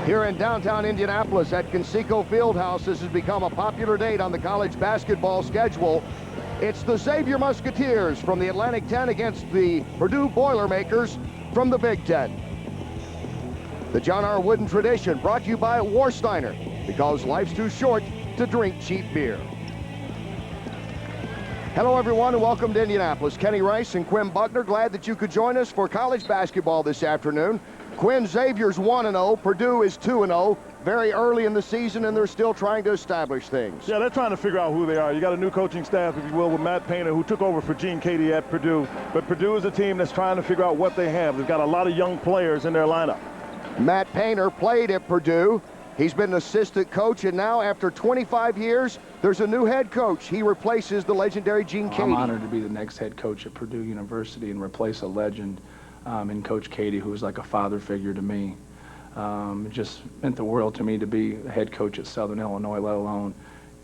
Here in downtown Indianapolis at Conseco Fieldhouse, this has become a popular date on the college basketball schedule. It's the Xavier Musketeers from the Atlantic 10 against the Purdue Boilermakers from the Big Ten. The John R. Wooden tradition brought to you by Warsteiner, because life's too short to drink cheap beer. Hello everyone and welcome to Indianapolis. Kenny Rice and Quinn Buckner, glad that you could join us for college basketball this afternoon. Quinn, Xavier's 1-0, Purdue is 2-0, very early in the season, and they're still trying to establish things. Yeah, they're trying to figure out who they are. You got a new coaching staff, if you will, with Matt Painter, who took over for Gene Cady at Purdue. But Purdue is a team that's trying to figure out what they have. They've got a lot of young players in their lineup. Matt Painter played at Purdue. He's been an assistant coach, and now after 25 years, there's a new head coach. He replaces the legendary Gene Cady. I'm honored to be the next head coach at Purdue University and replace a legend in Coach Cady, who was like a father figure to me. It just meant the world to me to be a head coach at Southern Illinois, let alone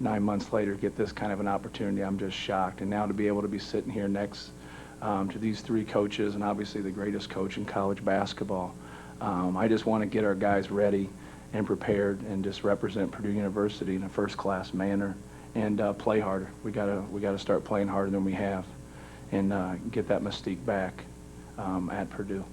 9 months later get this kind of an opportunity. I'm just shocked. And now to be able to be sitting here next to these three coaches, and obviously the greatest coach in college basketball, I just want to get our guys ready and prepared and just represent Purdue University in a first-class manner and play harder. We gotta start playing harder than we have and get that mystique back at Purdue.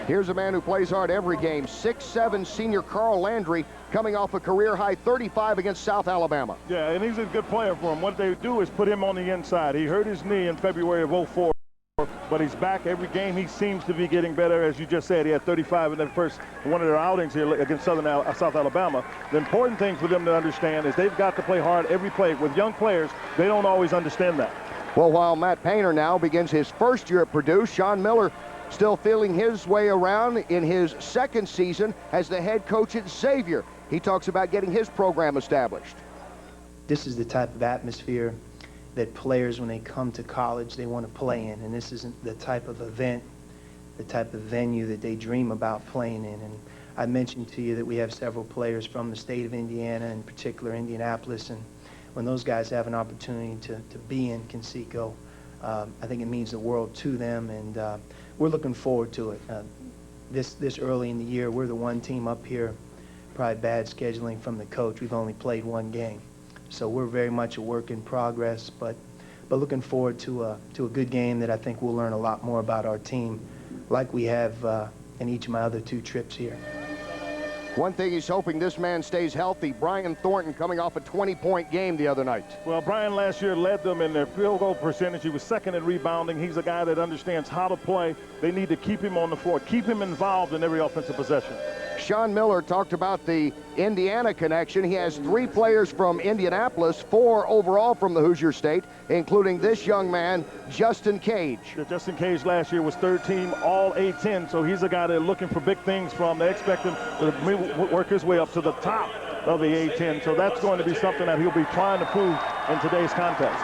Here's a man who plays hard every game, 6'7" senior Carl Landry, coming off a career-high 35 against South Alabama. Yeah, and he's a good player for him. What they do is put him on the inside. He hurt his knee in February of '04, but he's back every game. He seems to be getting better. As you just said, he had 35 in the first one of their outings here against South Alabama. The important thing for them to understand is they've got to play hard every play. With young players, they don't always understand that. Well, while Matt Painter now begins his first year at Purdue, Sean Miller still feeling his way around in his second season as the head coach at Xavier. He talks about getting his program established. This is the type of atmosphere that players, when they come to college, they want to play in. And this isn't the type of event, the type of venue that they dream about playing in. And I mentioned to you that we have several players from the state of Indiana, in particular Indianapolis, and when those guys have an opportunity to be in Conseco, I think it means the world to them, and we're looking forward to it. This early in the year, we're the one team up here, probably bad scheduling from the coach. We've only played one game. So we're very much a work in progress, but looking forward to a good game that I think we'll learn a lot more about our team, like we have in each of my other two trips here. One thing he's hoping this man stays healthy. Brian Thornton coming off a 20-point game the other night. Well, Brian last year led them in their field goal percentage. He was second in rebounding. He's a guy that understands how to play. They need to keep him on the floor, keep him involved in every offensive possession. Sean Miller talked about the Indiana connection. He has 3 players from Indianapolis, 4 overall from the Hoosier State, including this young man, Justin Cage. Yeah, Justin Cage last year was third team All A-10, so he's a guy they're looking for big things from. They expect him to work his way up to the top of the A-10, so that's going to be something that he'll be trying to prove in today's contest.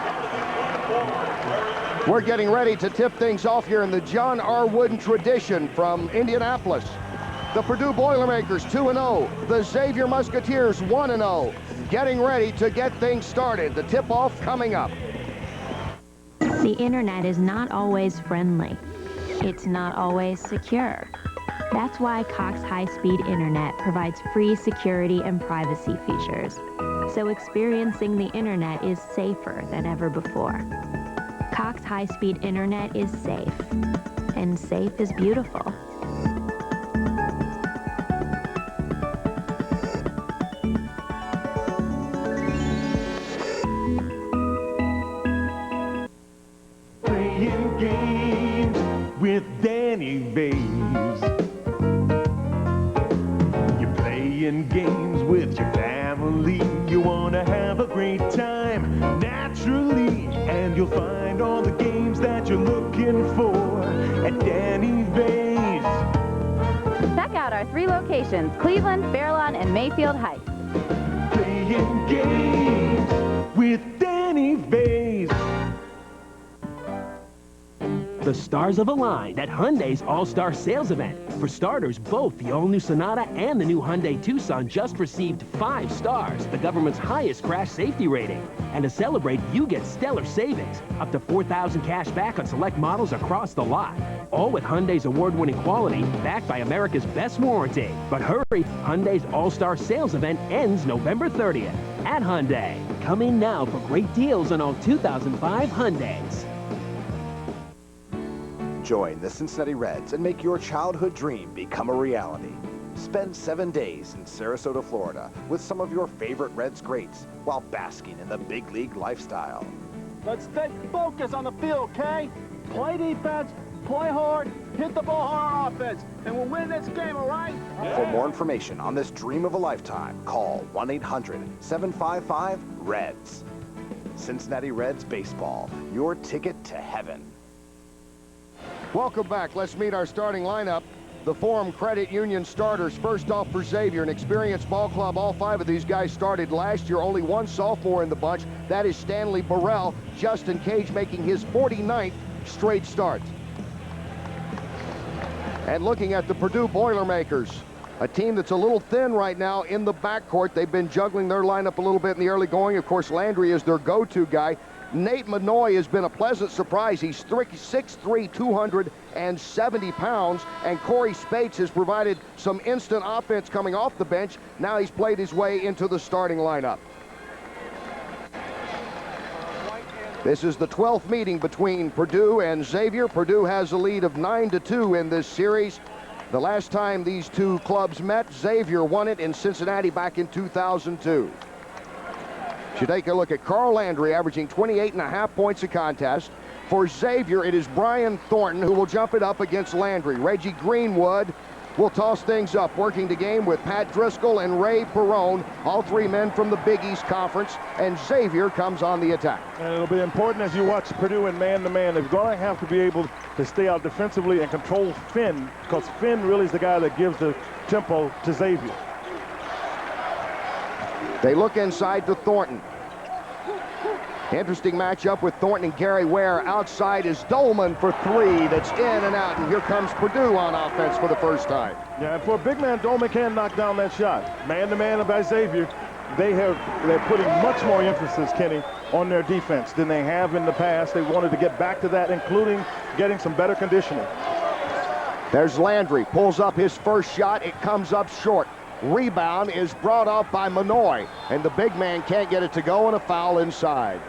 We're getting ready to tip things off here in the John R. Wooden tradition from Indianapolis. The Purdue Boilermakers 2-0, the Xavier Musketeers 1-0, getting ready to get things started. The tip-off coming up. The internet is not always friendly. It's not always secure. That's why Cox High-Speed Internet provides free security and privacy features. So experiencing the internet is safer than ever before. Cox High-Speed Internet is safe, and safe is beautiful. With Danny Bays. You're playing games with your family. You want to have a great time, naturally. And you'll find all the games that you're looking for at Danny Bays. Check out our 3 locations, Cleveland, Fairlawn, and Mayfield Heights. Playing games with Danny Bays. The stars have aligned at Hyundai's All-Star Sales Event. For starters, both the all-new Sonata and the new Hyundai Tucson just received 5 stars, the government's highest crash safety rating. And to celebrate, you get stellar savings, up to $4,000 cash back on select models across the lot. All with Hyundai's award-winning quality, backed by America's best warranty. But hurry, Hyundai's All-Star Sales Event ends November 30th at Hyundai. Come in now for great deals on all 2005 Hyundais. Join the Cincinnati Reds and make your childhood dream become a reality. Spend 7 days in Sarasota, Florida with some of your favorite Reds greats while basking in the big league lifestyle. Let's stay focused on the field, okay? Play defense, play hard, hit the ball hard on offense, and we'll win this game, all right? For more information on this dream of a lifetime, call 1-800-755-REDS. Cincinnati Reds Baseball, your ticket to heaven. Welcome back. Let's meet our starting lineup. The Forum Credit Union starters. First off for Xavier, an experienced ball club. All 5 of these guys started last year. Only one sophomore in the bunch. That is Stanley Burrell. Justin Cage making his 49th straight start. And looking at the Purdue Boilermakers, a team that's a little thin right now in the backcourt. They've been juggling their lineup a little bit in the early going. Of course, Landry is their go-to guy. Nate Manoy has been a pleasant surprise. He's 6'3", 270 pounds, and Corey Spates has provided some instant offense coming off the bench. Now he's played his way into the starting lineup. This is the 12th meeting between Purdue and Xavier. Purdue has a lead of 9-2 in this series. The last time these two clubs met, Xavier won it in Cincinnati back in 2002. You take a look at Carl Landry, averaging 28.5 points a contest. For Xavier, it is Brian Thornton who will jump it up against Landry. Reggie Greenwood will toss things up, working the game with Pat Driscoll and Ray Perrone, all 3 men from the Big East Conference, and Xavier comes on the attack. And it'll be important as you watch Purdue in man-to-man. They're going to have to be able to stay out defensively and control Finn, because Finn really is the guy that gives the tempo to Xavier. They look inside to Thornton. Interesting matchup with Thornton and Gary Ware. Outside is Dolman for 3. That's in and out. And here comes Purdue on offense for the first time. Yeah, and for a big man, Dolman can knock down that shot. Man-to-man by Xavier, they're putting much more emphasis, Kenny, on their defense than they have in the past. They wanted to get back to that, including getting some better conditioning. There's Landry. Pulls up his first shot. It comes up short. Rebound is brought off by Manoy, and the big man can't get it to go, and a foul inside.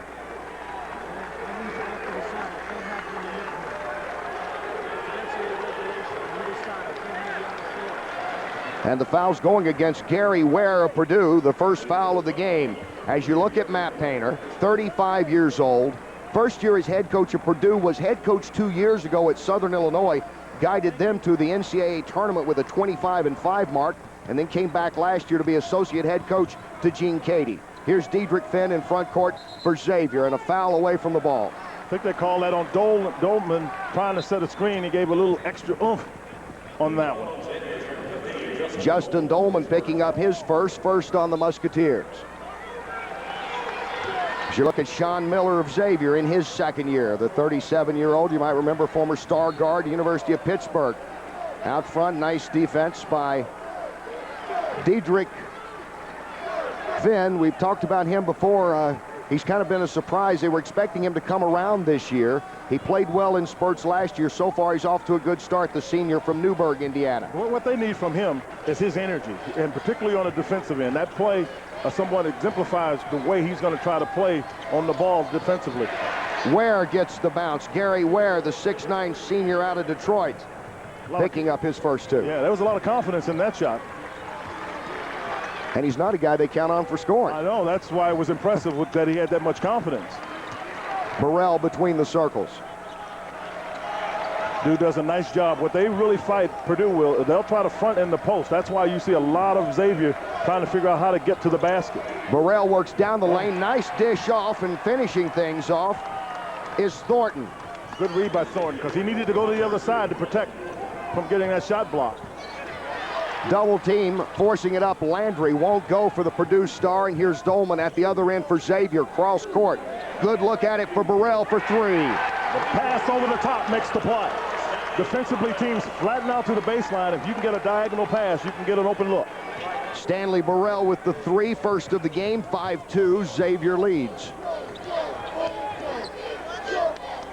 And the foul's going against Gary Ware of Purdue, the first foul of the game. As you look at Matt Painter, 35 years old. First year as head coach of Purdue, was head coach 2 years ago at Southern Illinois, guided them to the NCAA tournament with a 25-5 mark, and then came back last year to be associate head coach to Gene Cady. Here's Diedrich Finn in front court for Xavier, and a foul away from the ball. I think they call that on Dolman trying to set a screen. He gave a little extra oomph on that one. Justin Dolman picking up his first on the Musketeers. As you look at Sean Miller of Xavier in his second year, the 37-year-old, you might remember, former star guard, University of Pittsburgh. Out front, nice defense by Diedrich Finn. We've talked about him before. He's kind of been a surprise. They were expecting him to come around this year. He played well in spurts last year. So far, he's off to a good start, the senior from Newburgh, Indiana. Well, what they need from him is his energy, and particularly on the defensive end. That play somewhat exemplifies the way he's going to try to play on the ball defensively. Ware gets the bounce. Gary Ware, the 6'9" senior out of Detroit, picking up his first 2. Yeah, there was a lot of confidence in that shot. And he's not a guy they count on for scoring. I know, that's why it was impressive that he had that much confidence. Burrell between the circles. Dude does a nice job. What they really fight, Purdue will, they'll try to front in the post. That's why you see a lot of Xavier trying to figure out how to get to the basket. Burrell works down the lane. Nice dish off, and finishing things off is Thornton. Good read by Thornton, because he needed to go to the other side to protect from getting that shot blocked. Double team, forcing it up. Landry won't go for the Purdue star, and here's Dolman at the other end for Xavier. Cross court. Good look at it for Burrell for 3. The pass over the top makes the play. Defensively, teams flatten out to the baseline. If you can get a diagonal pass, you can get an open look. Stanley Burrell with the 3, first of the game, 5-2. Xavier leads.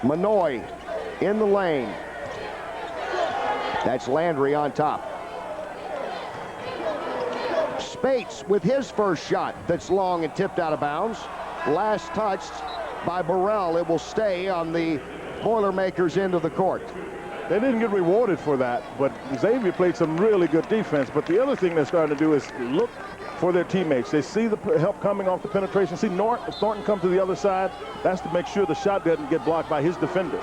Manoy in the lane. That's Landry on top. Spates with his first shot that's long and tipped out of bounds. Last touched by Burrell. It will stay on the Boilermakers' end of the court. They didn't get rewarded for that, but Xavier played some really good defense. But the other thing they're starting to do is look for their teammates. They see the help coming off the penetration. See Thornton come to the other side. That's to make sure the shot doesn't get blocked by his defender.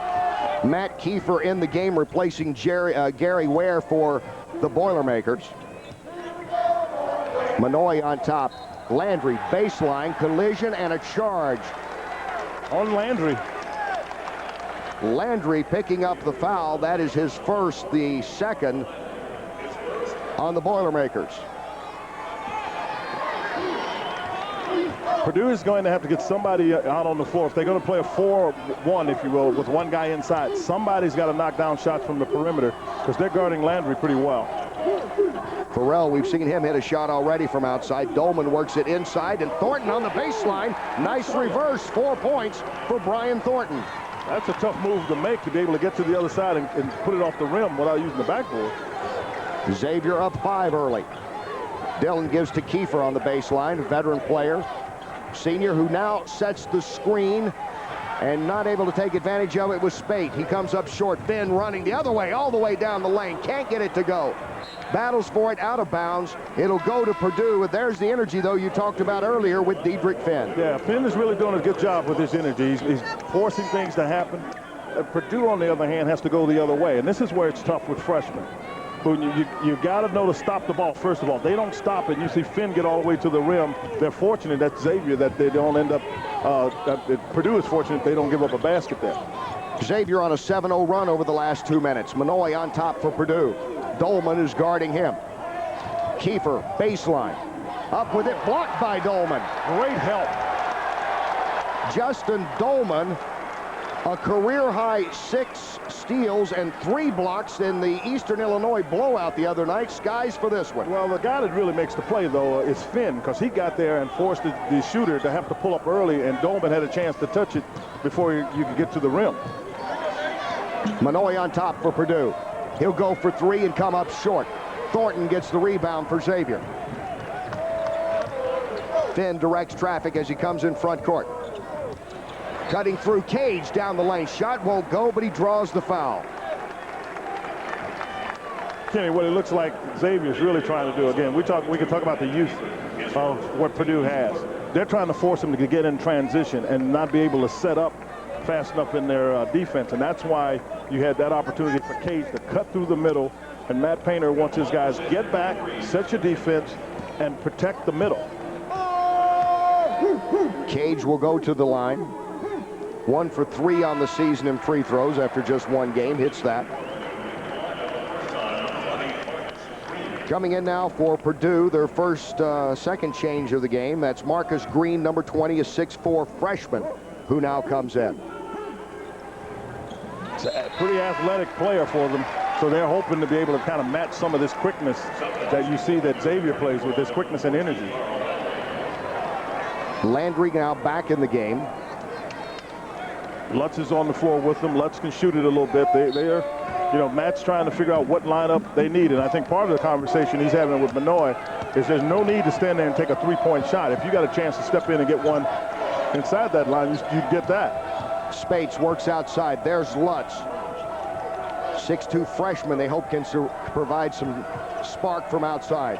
Matt Kiefer in the game, replacing Gary Ware for the Boilermakers. Manoy on top. Landry, baseline, collision, and a charge. On Landry. Landry picking up the foul. That is his first, the second on the Boilermakers. Purdue is going to have to get somebody out on the floor. If they're going to play a 4-1, if you will, with one guy inside, somebody's got to knock down shots from the perimeter because they're guarding Landry pretty well. Burrell, we've seen him hit a shot already from outside. Dolman works it inside, and Thornton on the baseline. Nice reverse, 4 points for Brian Thornton. That's a tough move to make, to be able to get to the other side and put it off the rim without using the backboard. Xavier up 5 early. Dillon gives to Kiefer on the baseline, veteran player. Senior who now sets the screen and not able to take advantage of it with Spate. He comes up short. Finn running the other way, all the way down the lane. Can't get it to go. Battles for it out of bounds. It'll go to Purdue. There's the energy, though, you talked about earlier with Diedrich Finn. Yeah, Finn is really doing a good job with his energy. He's forcing things to happen. Purdue, on the other hand, has to go the other way. And this is where it's tough with freshmen. You got to know to stop the ball, first of all. They don't stop it. You see Finn get all the way to the rim. They're fortunate at Xavier that they don't end up, Purdue is fortunate they don't give up a basket there. Xavier on a 7-0 run over the last 2 minutes. Manoy on top for Purdue. Dolman is guarding him. Kiefer, baseline. Up with it, blocked by Dolman. Great help. Justin Dolman, a career-high 6 steals and 3 blocks in the Eastern Illinois blowout the other night. Skies for this one. Well, the guy that really makes the play, though, is Finn, because he got there and forced the shooter to have to pull up early, and Dolman had a chance to touch it before you could get to the rim. Manoy on top for Purdue. He'll go for 3 and come up short. Thornton gets the rebound for Xavier. Finn directs traffic as he comes in front court. Cutting through, Cage down the lane. Shot won't go, but he draws the foul. Kenny, what it looks like Xavier's really trying to do, again, we can talk about the youth of what Purdue has. They're trying to force them to get in transition and not be able to set up fast enough in their defense, and that's why you had that opportunity for Cage to cut through the middle, and Matt Painter wants his guys get back, set your defense, and protect the middle. Cage will go to the line. 1 for 3 on the season in free throws after just 1 game. Hits that. Coming in now for Purdue, their second change of the game. That's Marcus Green, number 20, a 6'4" freshman, who now comes in. It's a pretty athletic player for them, so they're hoping to be able to kind of match some of this quickness that you see that Xavier plays with, this quickness and energy. Landry now back in the game. Lutz is on the floor with them. Lutz can shoot it a little bit. They're, Matt's trying to figure out what lineup they need, and I think part of the conversation he's having with Manoy is there's no need to stand there and take a 3-point shot. If you got a chance to step in and get one inside that line, you get that. Spates works outside. There's Lutz. 6'2" freshman they hope can provide some spark from outside.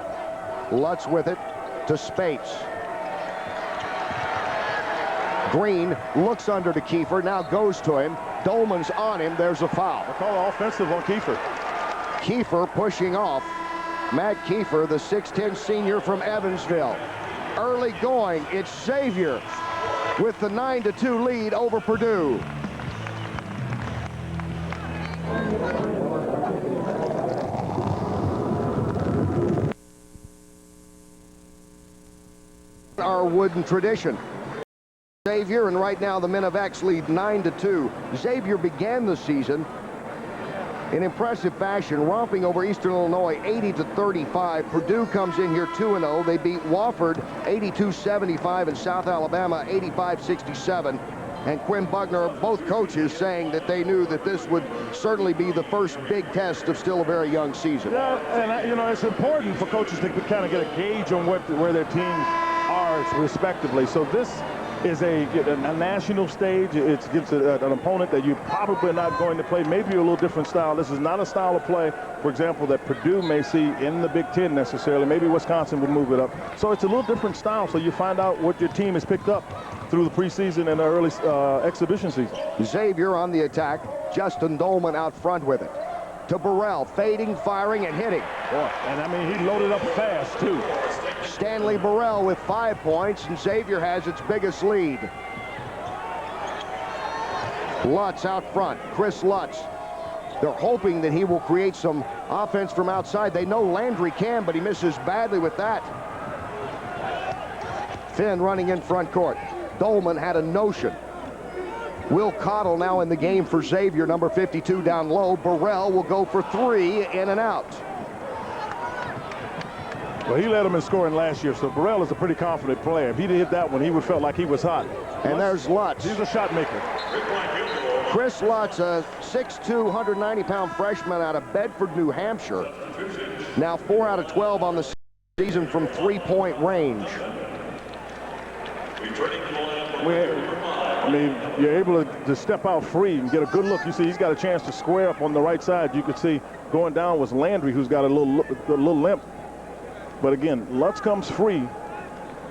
Lutz with it to Spates. Green looks under to Kiefer, now goes to him. Dolman's on him. There's a foul. They call it offensive on Kiefer. Kiefer pushing off. Matt Kiefer, the 6'10" senior from Evansville. Early going, it's Xavier with the 9-2 lead over Purdue. Our wooden tradition. Xavier, and right now the men of X lead 9-2. Xavier began the season in impressive fashion, romping over Eastern Illinois 80-35. Purdue comes in here 2-0. They beat Wofford 82-75 and South Alabama 85-67. And Quinn Buckner, both coaches, saying that they knew that this would certainly be the first big test of still a very young season. Yeah, and you know, it's important for coaches to kind of get a gauge on where their teams are respectively. So this is a national stage. It's against an opponent that you probably are not going to play. Maybe a little different style. This is not a style of play, for example, that Purdue may see in the Big Ten necessarily. Maybe Wisconsin would move it up. So it's a little different style. So you find out what your team has picked up through the preseason and the early exhibition season. Xavier on the attack. Justin Dolman out front with it. To Burrell, fading, firing, and hitting. Boy, and I mean, he loaded up fast, too. Stanley Burrell with 5 points, and Xavier has its biggest lead. Lutz out front. Chris Lutz. They're hoping that he will create some offense from outside. They know Landry can, but he misses badly with that. Finn running in front court. Dolman had a notion. Will Cottle now in the game for Xavier, number 52 down low. Burrell will go for 3, in and out. Well, he led them in scoring last year, so Burrell is a pretty confident player. If he'd hit that one, he would felt like he was hot. And there's Lutz. He's a shot maker. Chris Lutz, a 6'2", 190-pound freshman out of Bedford, New Hampshire. Now 4 out of 12 on the season from three-point range. I mean, you're able to step out free and get a good look. You see, he's got a chance to square up on the right side. You could see going down was Landry, who's got a little limp. But again, Lutz comes free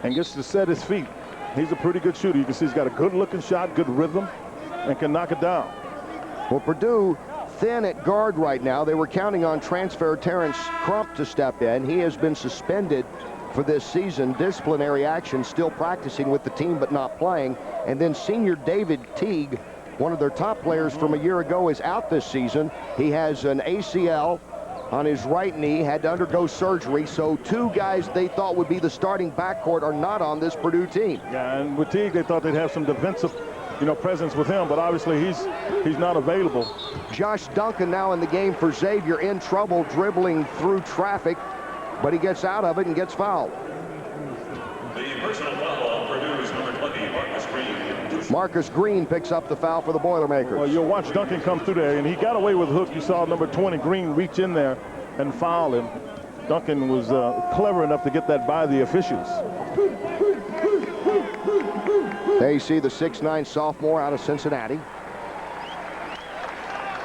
and gets to set his feet. He's a pretty good shooter. You can see he's got a good-looking shot, good rhythm, and can knock it down. Well, Purdue thin at guard right now. They were counting on transfer Terrence Crump to step in. He has been suspended for this season. Disciplinary action, still practicing with the team but not playing. And then senior David Teague, one of their top players from a year ago, is out this season. He has an ACL on his right knee, had to undergo surgery. So 2 guys they thought would be the starting backcourt are not on this Purdue team. Yeah, and with Teague, they thought they'd have some defensive, presence with him, but obviously he's not available. Josh Duncan now in the game for Xavier, in trouble dribbling through traffic, but he gets out of it and gets fouled. The personal foul on Purdue is number 20, Marcus Green. Marcus Green picks up the foul for the Boilermakers. Well, you'll watch Duncan come through there, and he got away with a hook. You saw number 20, Green, reach in there and foul him. Duncan was clever enough to get that by the officials. There you see the 6'9" sophomore out of Cincinnati.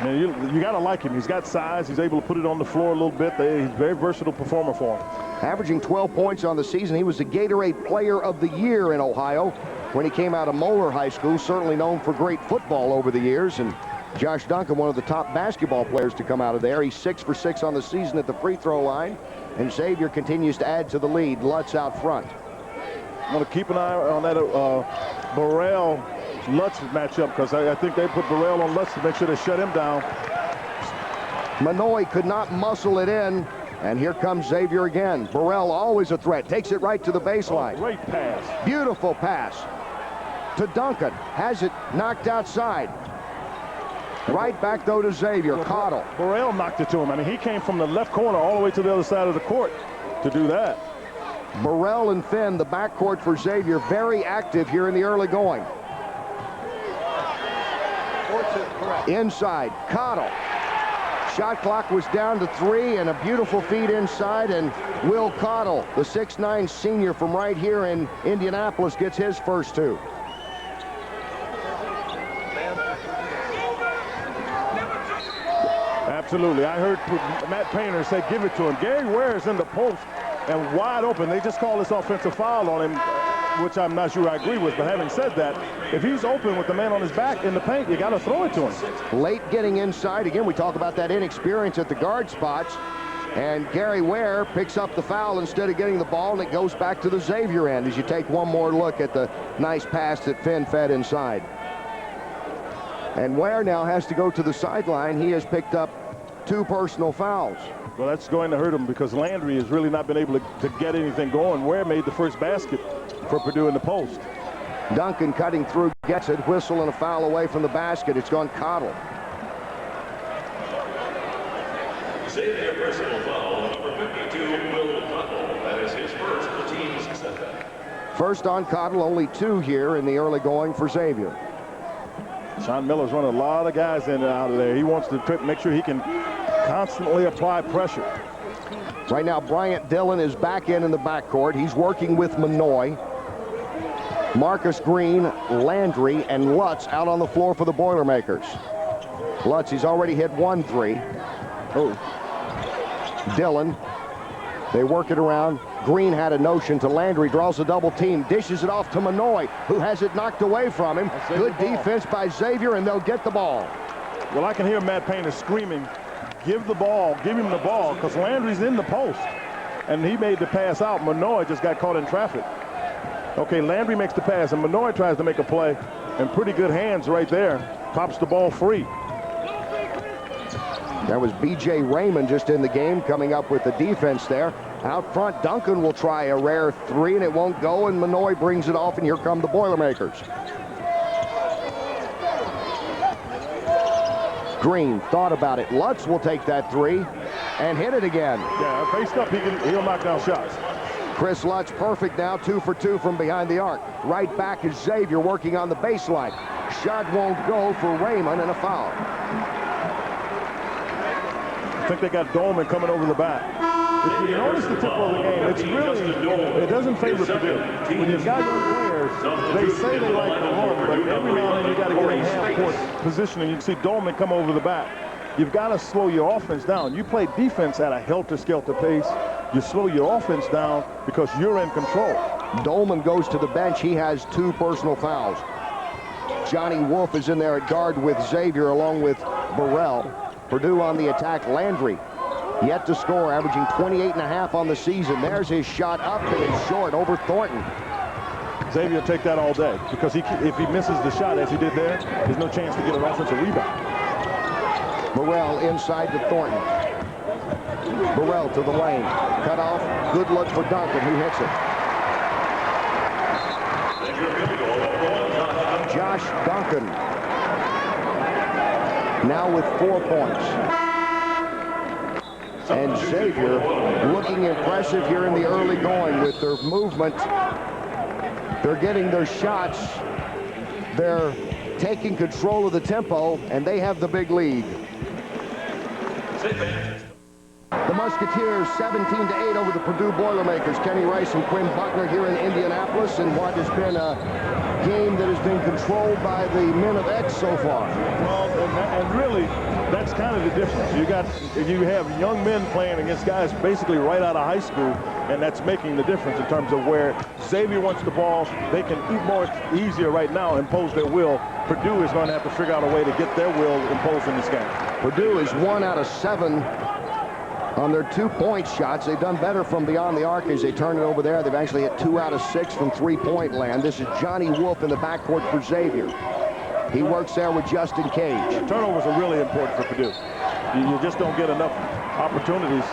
Man, you got to like him. He's got size. He's able to put it on the floor a little bit. He's a very versatile performer for him. Averaging 12 points on the season. He was the Gatorade Player of the Year in Ohio when he came out of Moeller High School, certainly known for great football over the years. And Josh Duncan, one of the top basketball players to come out of there. He's 6 for 6 on the season at the free throw line. And Xavier continues to add to the lead. Lutz out front. I'm going to keep an eye on that Burrell-Lutz matchup, because I think they put Burrell on Lutz to make sure they shut him down. Manoy could not muscle it in, and here comes Xavier again. Burrell, always a threat, takes it right to the baseline. Oh, great pass. Beautiful pass to Duncan. Has it knocked outside. Right back, though, to Xavier. Cottle. Burrell knocked it to him. I mean, he came from the left corner all the way to the other side of the court to do that. Burrell and Finn, the backcourt for Xavier, very active here in the early going. Inside, Cottle. Shot clock was down to 3, and a beautiful feed inside, and Will Cottle, the 6'9" senior from right here in Indianapolis, gets his first 2. Absolutely. I heard Matt Painter say, give it to him. Gary Ware is in the post and wide open. They just call this offensive foul on him, which I'm not sure I agree with. But having said that, if he's open with the man on his back in the paint, you got to throw it to him. Late getting inside. Again, we talk about that inexperience at the guard spots. And Gary Ware picks up the foul instead of getting the ball, and it goes back to the Xavier end as you take one more look at the nice pass that Finn fed inside. And Ware now has to go to the sideline. He has picked up 2 personal fouls. Well, that's going to hurt him because Landry has really not been able to get anything going. Ware made the first basket for Purdue in the post. Duncan cutting through, gets it. Whistle and a foul away from the basket. It's gone Cottle. Xavier personal foul, number 52, Will Cottle. That is his first, the team's setback. First on Cottle, only 2 here in the early going for Xavier. Sean Miller's running a lot of guys in and out of there. He wants to make sure he can constantly apply pressure. Right now, Bryant Dillon is back in the backcourt. He's working with Manoy. Marcus Green, Landry, and Lutz out on the floor for the Boilermakers. Lutz, he's already hit 1 3. Oh. Dillon, they work it around. Green had a notion to Landry, draws a double team, dishes it off to Manoy, who has it knocked away from him. Good defense by Xavier, and they'll get the ball. Well, I can hear Matt Payne is screaming, give the ball, give him the ball, because Landry's in the post. And he made the pass out. Manoy just got caught in traffic. Okay, Landry makes the pass, and Manoy tries to make a play, and pretty good hands right there. Pops the ball free. That was B.J. Raymond just in the game, coming up with the defense there. Out front, Duncan will try a rare 3, and it won't go, and Manoy brings it off, and here come the Boilermakers. Green thought about it. Lutz will take that 3 and hit it again. Yeah, faced up, he'll knock down shots. Chris Lutz perfect now, 2 for 2 from behind the arc. Right back is Xavier working on the baseline. Shot won't go for Raymond, and a foul. I think they got Dolman coming over the back. If you notice the tempo of the game, it's really, it doesn't favor Purdue. When you've got young players, they say they like to run, but every now and then you got to get in half-court position, and you can see Dolman come over the back. You've got to slow your offense down. You play defense at a helter-skelter pace. You slow your offense down because you're in control. Dolman goes to the bench. He has 2 personal fouls. Johnny Wolf is in there at guard with Xavier along with Burrell. Purdue on the attack. Landry yet to score, averaging 28.5 on the season. There's his shot up, and it's short over Thornton. Xavier will take that all day because if he misses the shot as he did there, there's no chance to get an offensive rebound. Burrell inside to Thornton. Burrell to the lane. Cut off. Good look for Duncan, who hits it. Josh Duncan now with 4 points. And Xavier looking impressive here in the early going with their movement. They're getting their shots. They're taking control of the tempo, and they have the big lead. The Musketeers 17-8 over the Purdue Boilermakers. Kenny Rice and Quinn Buckner here in Indianapolis in what has been a game that has been controlled by the men of X so far. Well, and really, that's kind of the difference. You have young men playing against guys basically right out of high school, and that's making the difference in terms of where Xavier wants the ball. They can easier right now impose their will. Purdue is going to have to figure out a way to get their will imposed in this game. Purdue is 1 out of 7 on their 2-point shots. They've done better from beyond the arc as they turn it over there. They've actually hit 2 out of 6 from 3-point land. This is Johnny Wolf in the backcourt for Xavier. He works there with Justin Cage. Turnovers are really important for Purdue. You just don't get enough opportunities.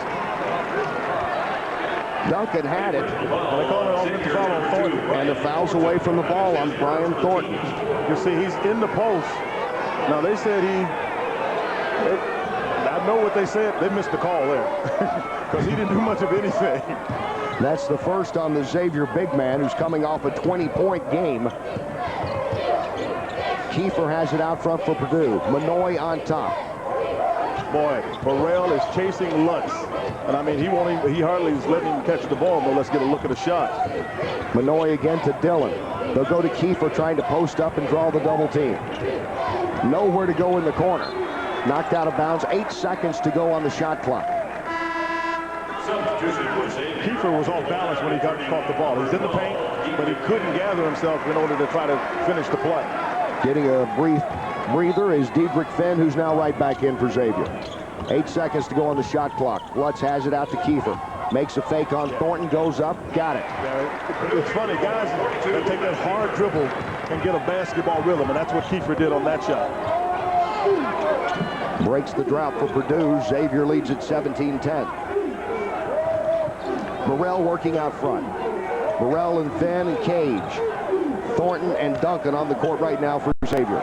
Duncan had it. Well, they call it offensive foul on Thornton. And the foul's away from the ball on Brian Thornton. You see, he's in the post. Now, they said I know what they said. They missed the call there because he didn't do much of anything. That's the first on the Xavier big man, who's coming off a 20-point game. Kiefer has it out front for Purdue. Manoy on top. Boy, Burrell is chasing Lutz. And I mean, he hardly is letting him catch the ball, but let's get a look at the shot. Manoy again to Dillon. They'll go to Kiefer trying to post up and draw the double team. Nowhere to go in the corner. Knocked out of bounds. 8 seconds to go on the shot clock. Kiefer was off balance when he caught the ball. He's in the paint, but he couldn't gather himself in order to try to finish the play. Getting a brief breather is Diedrich Finn, who's now right back in for Xavier. 8 seconds to go on the shot clock. Lutz has it out to Kiefer. Makes a fake on Thornton, goes up, got it. Yeah, it's funny, guys that take that hard dribble and get a basketball rhythm, and that's what Kiefer did on that shot. Breaks the drought for Purdue. Xavier leads at 17-10. Burrell working out front. Burrell and Finn and Cage. Thornton and Duncan on the court right now for Xavier.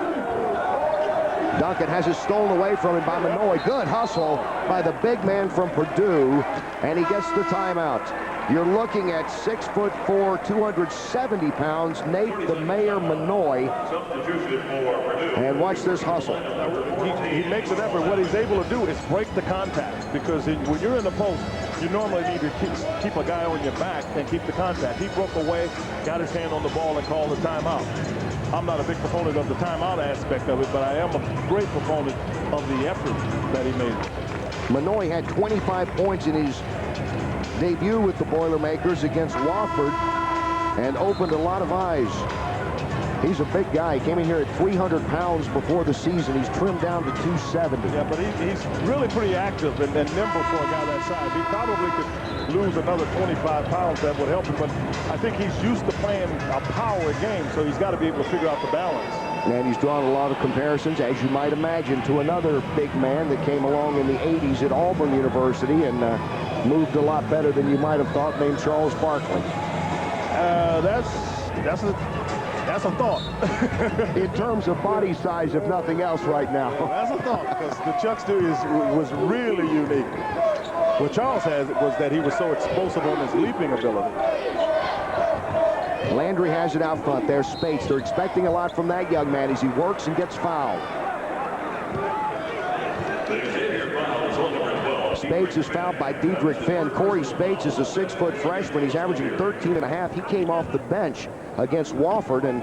Duncan has it stolen away from him by Manoy. Good hustle by the big man from Purdue, and he gets the timeout. You're looking at 6'4", 270 pounds, Nate the Mayor Manoy. And watch this hustle. He makes an effort. What he's able to do is break the contact, because when you're in the post, you normally need to keep a guy on your back and keep the contact. He broke away, got his hand on the ball, and called the timeout. I'm not a big proponent of the timeout aspect of it, but I am a great proponent of the effort that he made. Manoy had 25 points in his debut with the Boilermakers against Wofford and opened a lot of eyes. He's a big guy. He came in here at 300 pounds before the season. He's trimmed down to 270. Yeah, but he's really pretty active and nimble for a guy that size. He probably could lose another 25 pounds. That would help him, but I think he's used to playing a power game, so he's got to be able to figure out the balance. And he's drawn a lot of comparisons, as you might imagine, to another big man that came along in the 80s at Auburn University and moved a lot better than you might have thought, named Charles Barkley. That's a thought. In terms of body size, if nothing else right now. That's a thought, because the Chuckster was really unique. What Charles has was that he was so explosive on his leaping ability. Landry has it out front. There's Spates. They're expecting a lot from that young man as he works and gets fouled. Spates is fouled by Diedrich Finn. Corey Spates is a 6-foot freshman. He's averaging 13.5. He came off the bench against Wofford and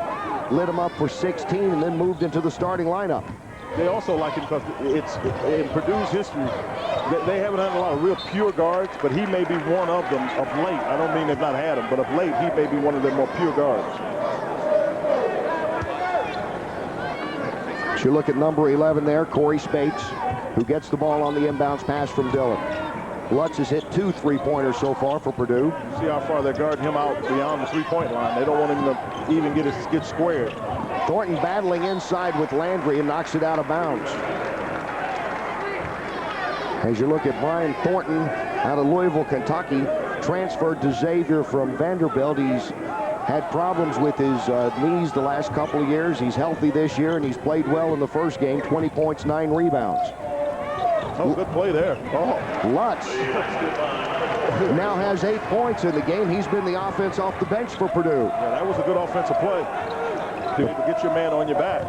lit him up for 16 and then moved into the starting lineup. They also like him because it's in Purdue's history. They haven't had a lot of real pure guards, but he may be one of them of late. I don't mean they've not had him, but of late, he may be one of their more pure guards. You look at number 11 there, Corey Spates, who gets the ball on the inbounds pass from Dillon. Lutz has hit 2 3-pointers so far for Purdue. See how far they're guarding him out beyond the 3-point line. They don't want him to even get squared. Thornton battling inside with Landry and knocks it out of bounds. As you look at Brian Thornton out of Louisville, Kentucky, transferred to Xavier from Vanderbilt. He's had problems with his knees the last couple of years. He's healthy this year, and he's played well in the first game, 20 points, 9 rebounds. Oh, good play there. Oh. Lutz now has 8 points in the game. He's been the offense off the bench for Purdue. Yeah, that was a good offensive play to get your man on your back.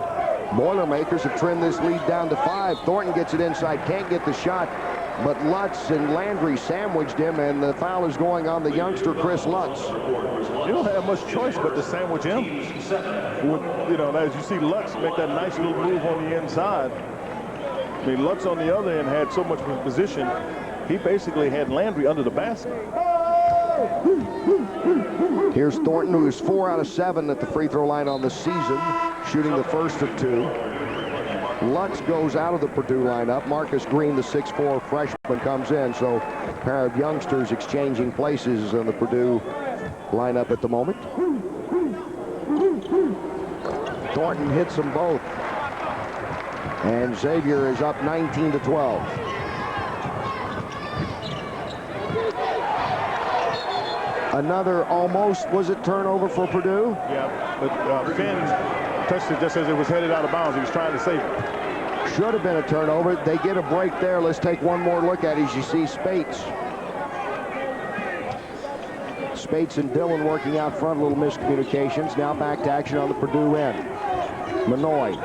Boilermakers have trimmed this lead down to 5. Thornton gets it inside, can't get the shot, but Lutz and Landry sandwiched him, and the foul is going on the youngster, Chris Lutz. You don't have much choice but to sandwich him. You know, as you see Lutz make that nice little move on the inside. I mean, Lutz on the other end had so much position, he basically had Landry under the basket. Here's Thornton, who is 4 out of 7 at the free throw line on the season, shooting the first of 2. Lutz goes out of the Purdue lineup. Marcus Green, the 6'4" freshman, comes in. So a pair of youngsters exchanging places in the Purdue lineup at the moment. Thornton hits them both. And Xavier is up 19-12. Another almost, was it turnover for Purdue? Yeah, but Finn touched it just as it was headed out of bounds. He was trying to save it. Should have been a turnover. They get a break there. Let's take one more look at it as you see Spates. Spates and Dillon working out front, little miscommunications. Now back to action on the Purdue end. Manoy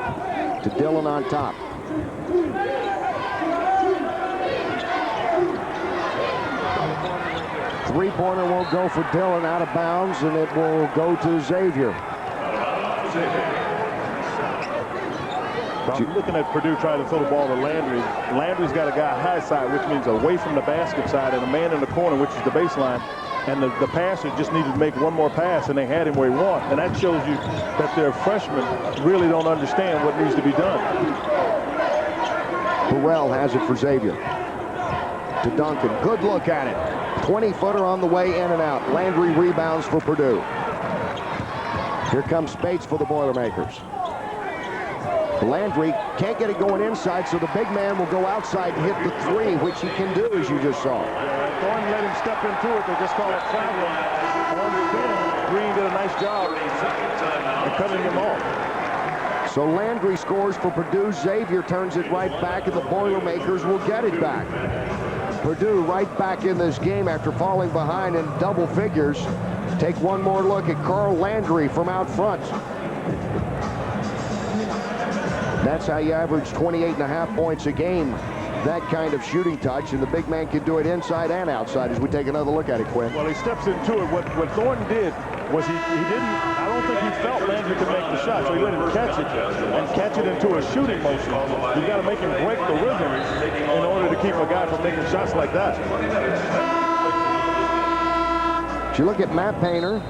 to Dillon on top. Three-pointer will go for Dillon out of bounds, and it will go to Xavier. I'm looking at Purdue trying to throw the ball to Landry. Landry's got a guy high side, which means away from the basket side, and a man in the corner, which is the baseline. And the passer just needed to make one more pass, and they had him where he wanted. And that shows you that their freshmen really don't understand what needs to be done. Burrell has it for Xavier. To Duncan. Good look at it. 20-footer on the way in and out. Landry rebounds for Purdue. Here comes Spates for the Boilermakers. Landry can't get it going inside, so the big man will go outside and hit the 3, which he can do, as you just saw. Thornton let him step into it. They just call it traveling on Finn. Green did a nice job in cutting him off. So Landry scores for Purdue. Xavier turns it right back, and the Boilermakers will get it back. Purdue right back in this game after falling behind in double figures. Take one more look at Carl Landry from out front. That's how you average 28.5 points a game. That kind of shooting touch, and the big man can do it inside and outside as we take another look at it, Quinn. Well, he steps into it. What Thornton did was he didn't, I don't think he felt Landry could make the shot, so he let him catch it and catch it into a shooting motion. You've got to make him break the rhythm in order to keep a guy from making shots like that. If you look at Matt Painter,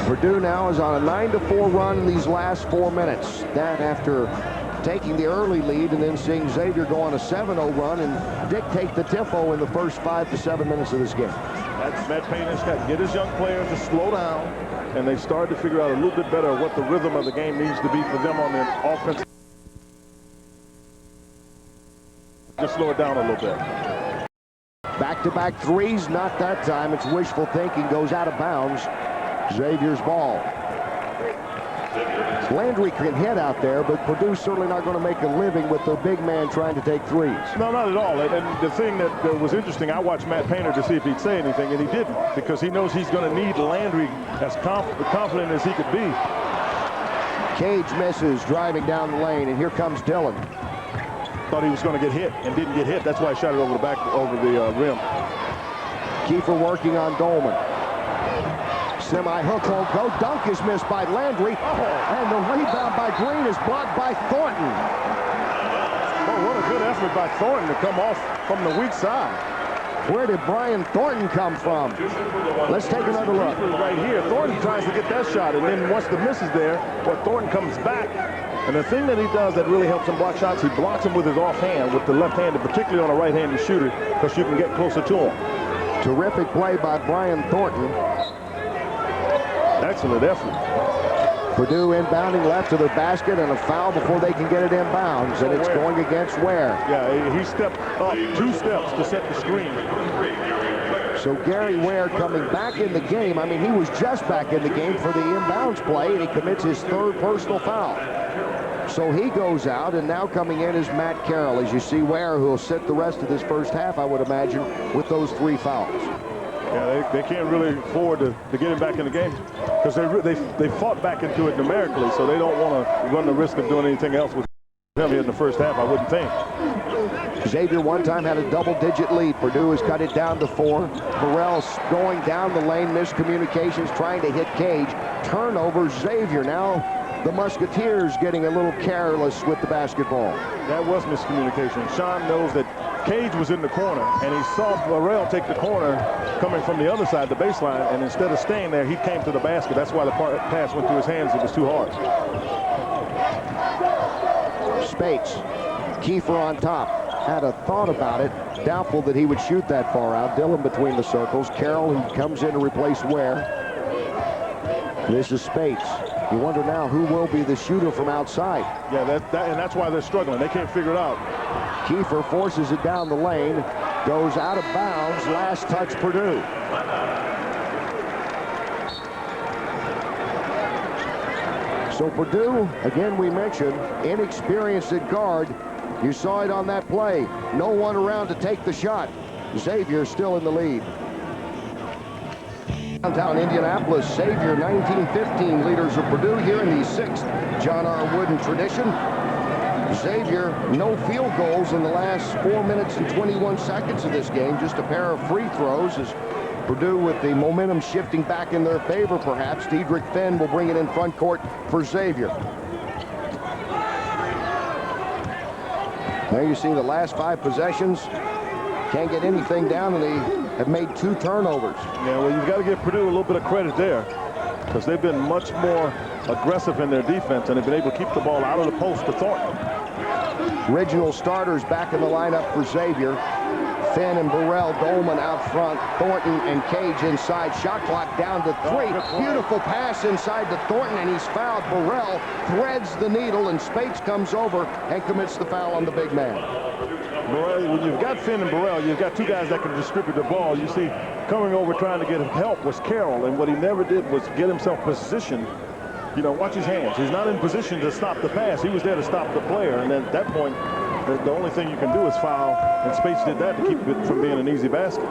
Purdue now is on a 9-4 run in these last 4 minutes. That after taking the early lead and then seeing Xavier go on a 7-0 run and dictate the tempo in the first 5 to 7 minutes of this game. Matt Painter's got to get his young players to slow down, and they started to figure out a little bit better what the rhythm of the game needs to be for them on the offense. Just slow it down a little bit. Back-to-back threes, not that time. It's wishful thinking, goes out of bounds. Xavier's ball. Landry can hit out there, but Purdue's certainly not going to make a living with their big man trying to take threes. No, not at all. And the thing that was interesting, I watched Matt Painter to see if he'd say anything, and he didn't, because he knows he's going to need Landry as confident as he could be. Cage misses, driving down the lane, and here comes Dillon. Thought he was going to get hit and didn't get hit. That's why I shot it over the back, over the rim. Kiefer working on Dolman. Semi-hook hole, go dunk is missed by Landry. And the rebound by Green is blocked by Thornton. Oh, what a good effort by Thornton to come off from the weak side. Where did Brian Thornton come from? Let's take another look. Right here, Thornton tries to get that shot, and then once the miss is there, Thornton comes back. And the thing that he does that really helps him block shots, he blocks him with his offhand, with the left hand, particularly on a right-handed shooter, because you can get closer to him. Terrific play by Brian Thornton. Excellent effort. Purdue inbounding left to the basket, and a foul before they can get it inbounds, and it's going against Ware. Yeah, he stepped up 2 steps to set the screen. So Gary Ware coming back in the game. I mean, he was just back in the game for the inbounds play, and he commits his 3rd personal foul. So he goes out, and now coming in is Matt Carroll, as you see Ware, who will sit the rest of this first half, I would imagine, with those 3 fouls. Yeah, they can't really afford to get him back in the game, because they fought back into it numerically, so they don't want to run the risk of doing anything else with him here in the first half, I wouldn't think. Xavier one time had a double-digit lead. Purdue has cut it down to 4. Burrell going down the lane, miscommunications, trying to hit Cage. Turnover, Xavier now. The Musketeers getting a little careless with the basketball. That was miscommunication. Sean knows that Cage was in the corner, and he saw Burrell take the corner coming from the other side, the baseline, and instead of staying there, he came to the basket. That's why the pass went through his hands. It was too hard. Spates, Kiefer on top. Had a thought about it. Doubtful that he would shoot that far out. Dillon between the circles. Carroll, who comes in to replace Ware. This is Spates. You wonder now who will be the shooter from outside. Yeah, and that's why they're struggling. They can't figure it out. Kiefer forces it down the lane, goes out of bounds. Last touch, Purdue. So Purdue, again we mentioned, inexperienced at guard. You saw it on that play. No one around to take the shot. Xavier still in the lead. Downtown Indianapolis, Xavier 19-15 leaders of Purdue here in the 6th John R. Wooden tradition. Xavier, no field goals in the last 4 minutes and 21 seconds of this game. Just a pair of free throws as Purdue with the momentum shifting back in their favor, perhaps. Diedrich Finn will bring it in front court for Xavier. There you see the last 5 possessions. Can't get anything down, and they have made 2 turnovers. Yeah, well, you've got to give Purdue a little bit of credit there, because they've been much more aggressive in their defense, and they've been able to keep the ball out of the post to Thornton. Original starters back in the lineup for Xavier. Finn and Burrell, Dolman out front, Thornton and Cage inside. Shot clock down to 3. Beautiful pass inside to Thornton, and he's fouled. Burrell threads the needle, and Spates comes over and commits the foul on the big man. Burrell, when you've got Finn and Burrell, you've got 2 guys that can distribute the ball. You see coming over trying to get him help was Carroll, and what he never did was get himself positioned. You know, watch his hands. He's not in position to stop the pass. He was there to stop the player, and then at that point, the only thing you can do is foul, and Spates did that to keep it from being an easy basket.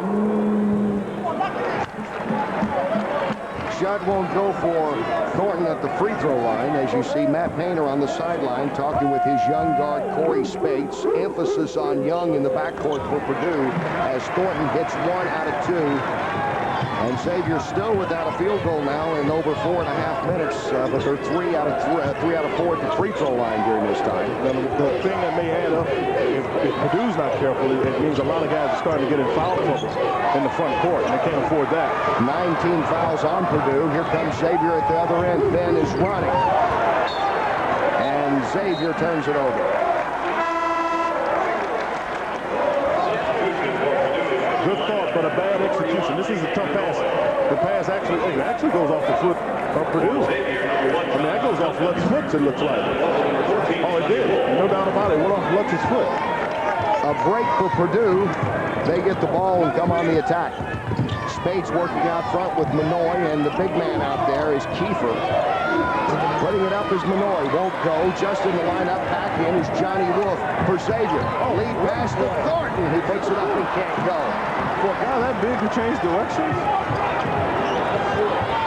Shot won't go for Thornton at the free throw line. As you see Matt Painter on the sideline talking with his young guard Corey Spates. Emphasis on young in the backcourt for Purdue as Thornton hits 1 out of 2. And Xavier still without a field goal now in over 4.5 minutes, but they're 3 out of 4 at the free throw line during this time. The thing that may add up, if Purdue's not careful, it means a lot of guys are starting to get in foul trouble in the front court, and they can't afford that. 19 fouls on Purdue. Here comes Xavier at the other end. Ben is running, and Xavier turns it over. Good thought, but a bad execution. This is a tough pass. The pass actually goes off the foot of Purdue. I mean, that goes off Lutz's foot, it looks like. Oh, it did. No doubt about it. It went off Lutz's foot. A break for Purdue. They get the ball and come on the attack. Spates working out front with Manoy, and the big man out there is Kiefer. Putting it up is Manoy. Won't go. Just in the lineup. Back in is Johnny Wolf for Xavier. Lead pass to Thornton. He picks it up and can't go. For a guy that big to change directions?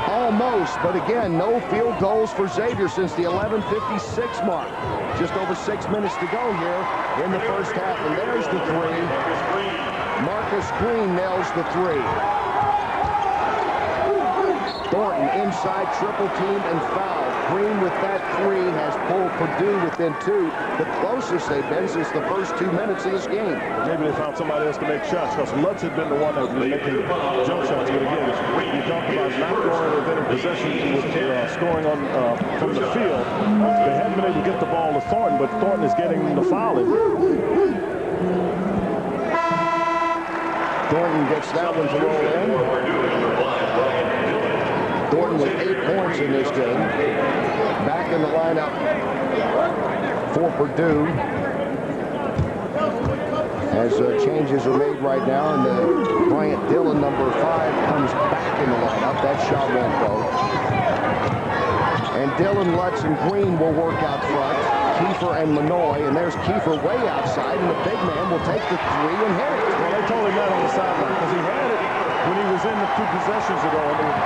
Almost, but again, no field goals for Xavier since the 11:56 mark. Just over 6 minutes to go here in the first half, and there's the 3. Marcus Green nails the 3. Thornton inside, triple team and foul. Green with that 3 has pulled Purdue within 2, the closest they've been since the first 2 minutes of this game. Maybe they found somebody else to make shots, because Lutz had been the one that was making jump shots. But again, you talked about not going to within possession with scoring on from the field. They haven't been able to get the ball to Thornton, but Thornton is getting the foul in. Thornton gets that one to roll in. Thornton with 8 points in this game. Back in the lineup for Purdue. As changes are made right now, and the Bryant Dillon, number 5, comes back in the lineup. That shot won't go. And Dillon, Lutz, and Green will work out front. Kiefer and Manoy, and there's Kiefer way outside, and the big man will take the 3 and hit it. Well, they told him that on the sideline, because he had it when he was in the 2 possessions ago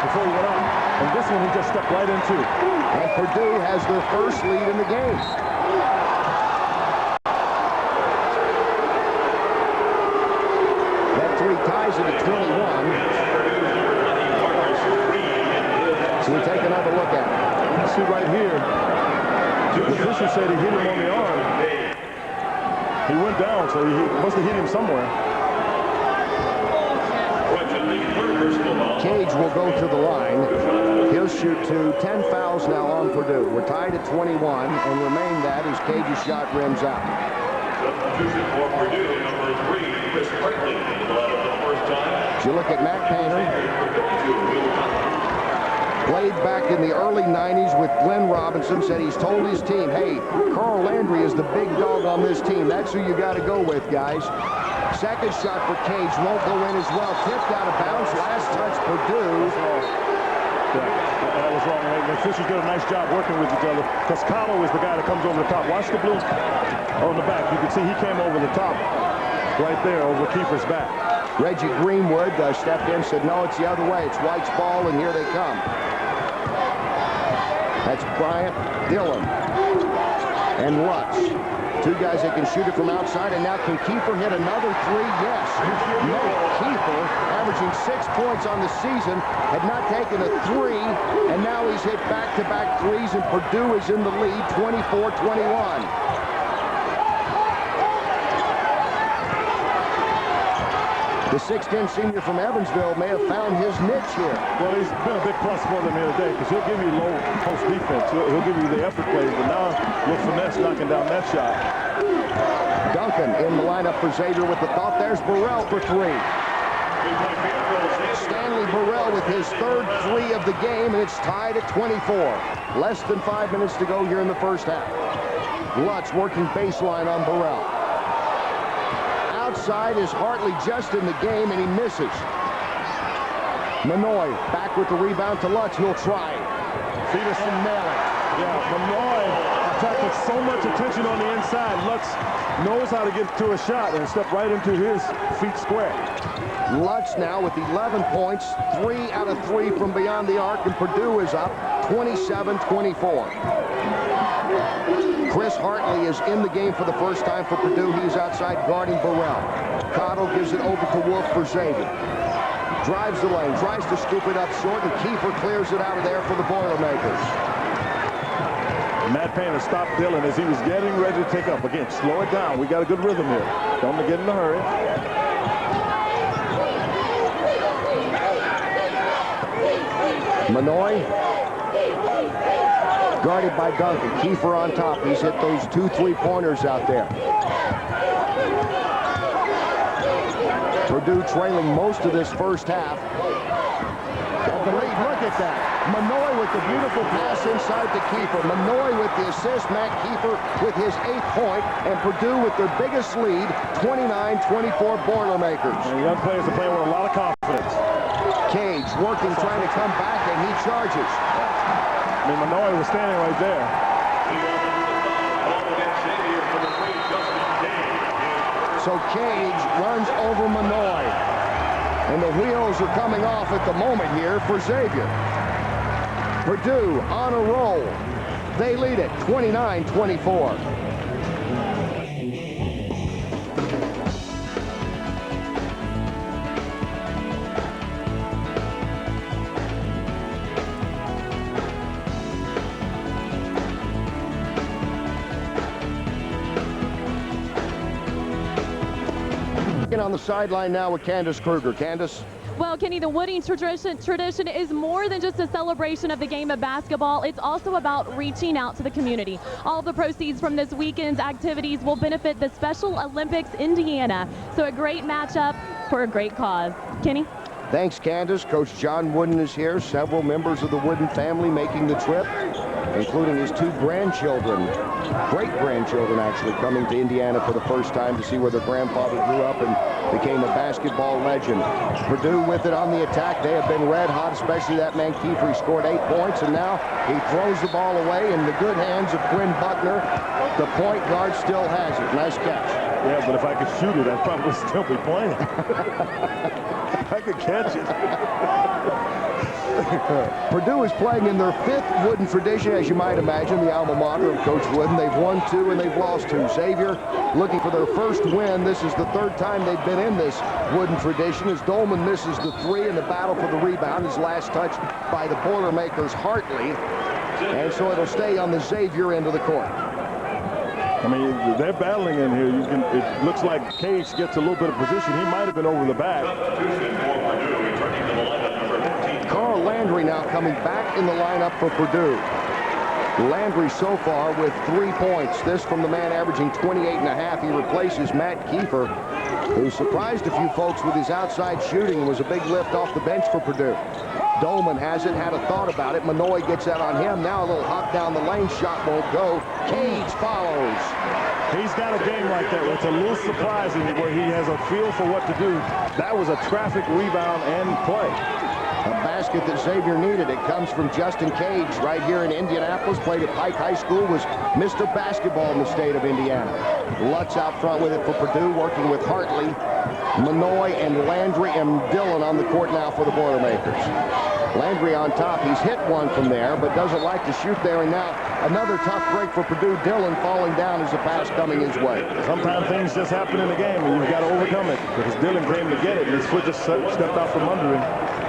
before he went out. And this one he just stepped right into. And Purdue has their first lead in the game. That 3 ties it at 21. So we take another look at it. You see right here, the official said he hit him on the arm. He went down, so he must have hit him somewhere. Cage will go to the line. He'll shoot 2. 10 fouls now on Purdue. We're tied at 21, and remain that as Cage's shot rims out. Substitution for Purdue, number 3, Chris Hartley, in the lineup for the first time. As you look at Matt Painter, played back in the early 90s with Glenn Robinson, said he's told his team, hey, Carl Landry is the big dog on this team. That's who you got to go with, guys. Second shot for Cage won't go in as well. Tipped out of bounds. Last touch, Purdue. That was wrong. The officials did a nice job working with each other. Toscano is the guy that comes over the top. Watch the blue on the back. You can see he came over the top right there over Kiefer's back. Reggie Greenwood stepped in, said, no, it's the other way. It's White's ball, and here they come. That's Bryant, Dillon, and Lutz. 2 guys that can shoot it from outside, and now can Kiefer hit another 3? Yes. Nate Kiefer, averaging 6 points on the season, had not taken a 3, and now he's hit back-to-back 3s, and Purdue is in the lead, 24-21. The 6'10" senior from Evansville may have found his niche here. Well, he's been a big plus for them here today, because he'll give you low post defense. He'll give you the effort plays, but now with finesse knocking down that shot. Duncan in the lineup for Xavier with the thought. There's Burrell for 3. Stanley Burrell with his 3rd 3 of the game, and it's tied at 24. Less than 5 minutes to go here in the first half. Lutz working baseline on Burrell. Outside is Hartley just in the game, and he misses. Manoy back with the rebound to Lutz. He'll try. Peterson nail it. Yeah, Manoy attracted so much attention on the inside. Lutz knows how to get to a shot and step right into his feet square. Lutz now with 11 points, 3 out of 3 from beyond the arc, and Purdue is up 27-24. Chris Hartley is in the game for the first time for Purdue. He's outside guarding Burrell. Cotto gives it over to Wolf for Xavier. Drives the lane, tries to scoop it up short, and Kiefer clears it out of there for the Boilermakers. Matt Painter stopped Dillon as he was getting ready to take up. Again, slow it down. We got a good rhythm here. Don't get in a hurry. Manoy, guarded by Duncan. Kiefer on top. He's hit those 2 3-pointers out there. Purdue trailing most of this first half. Look at that. Manoy with the beautiful pass inside to Kiefer. Manoy with the assist. Matt Kiefer with his 8th point. And Purdue with their biggest lead, 29-24 Boilermakers. And young players are playing with a lot of confidence. Cage working, trying to come back, and he charges. I mean, Manoy was standing right there. So Cage runs over Manoy. And the wheels are coming off at the moment here for Xavier. Purdue on a roll. They lead it 29-24. On the sideline now with Candace Kruger. Candace? Well, Kenny, the Wooding tradition is more than just a celebration of the game of basketball. It's also about reaching out to the community. All of the proceeds from this weekend's activities will benefit the Special Olympics Indiana. So a great matchup for a great cause. Kenny? Thanks, Candace. Coach John Wooden is here. Several members of the Wooden family making the trip, including his 2 grandchildren, great-grandchildren actually, coming to Indiana for the first time to see where their grandfather grew up and became a basketball legend. Purdue with it on the attack. They have been red hot, especially that man Kiefer. He scored 8 points, and now he throws the ball away in the good hands of Quinn Buckner. The point guard still has it. Nice catch. Yeah, but if I could shoot it, I'd probably still be playing. I could catch it. Purdue is playing in their 5th Wooden tradition, as you might imagine, the alma mater of Coach Wooden. They've won 2 and they've lost 2. Xavier looking for their first win. This is the 3rd time they've been in this Wooden tradition as Dolman misses the 3 in the battle for the rebound. His last touch by the Boilermakers, Hartley. And so it'll stay on the Xavier end of the court. I mean, they're battling in here. It looks like Cage gets a little bit of position. He might have been over the back. Carl Landry now coming back in the lineup for Purdue. Landry so far with 3 points. This from the man averaging 28.5. He replaces Matt Kiefer, who surprised a few folks with his outside shooting. Was a big lift off the bench for Purdue. Dolman hasn't had a thought about it. Manoy gets that on him. Now a little hop down the lane. Shot won't go. Cage follows. He's got a game like that where it's a little surprising where he has a feel for what to do. That was a traffic rebound and play. A basket that Xavier needed. It comes from Justin Cage right here in Indianapolis. Played at Pike High School. Was Mr. Basketball in the state of Indiana. Lutz out front with it for Purdue, working with Hartley, Manoy, and Landry, and Dillon on the court now for the Boilermakers. Landry on top. He's hit one from there, but doesn't like to shoot there. And now another tough break for Purdue. Dillon falling down as the pass coming his way. Sometimes things just happen in the game, and you've got to overcome it. Because Dillon came to get it, and his foot just stepped out from under him.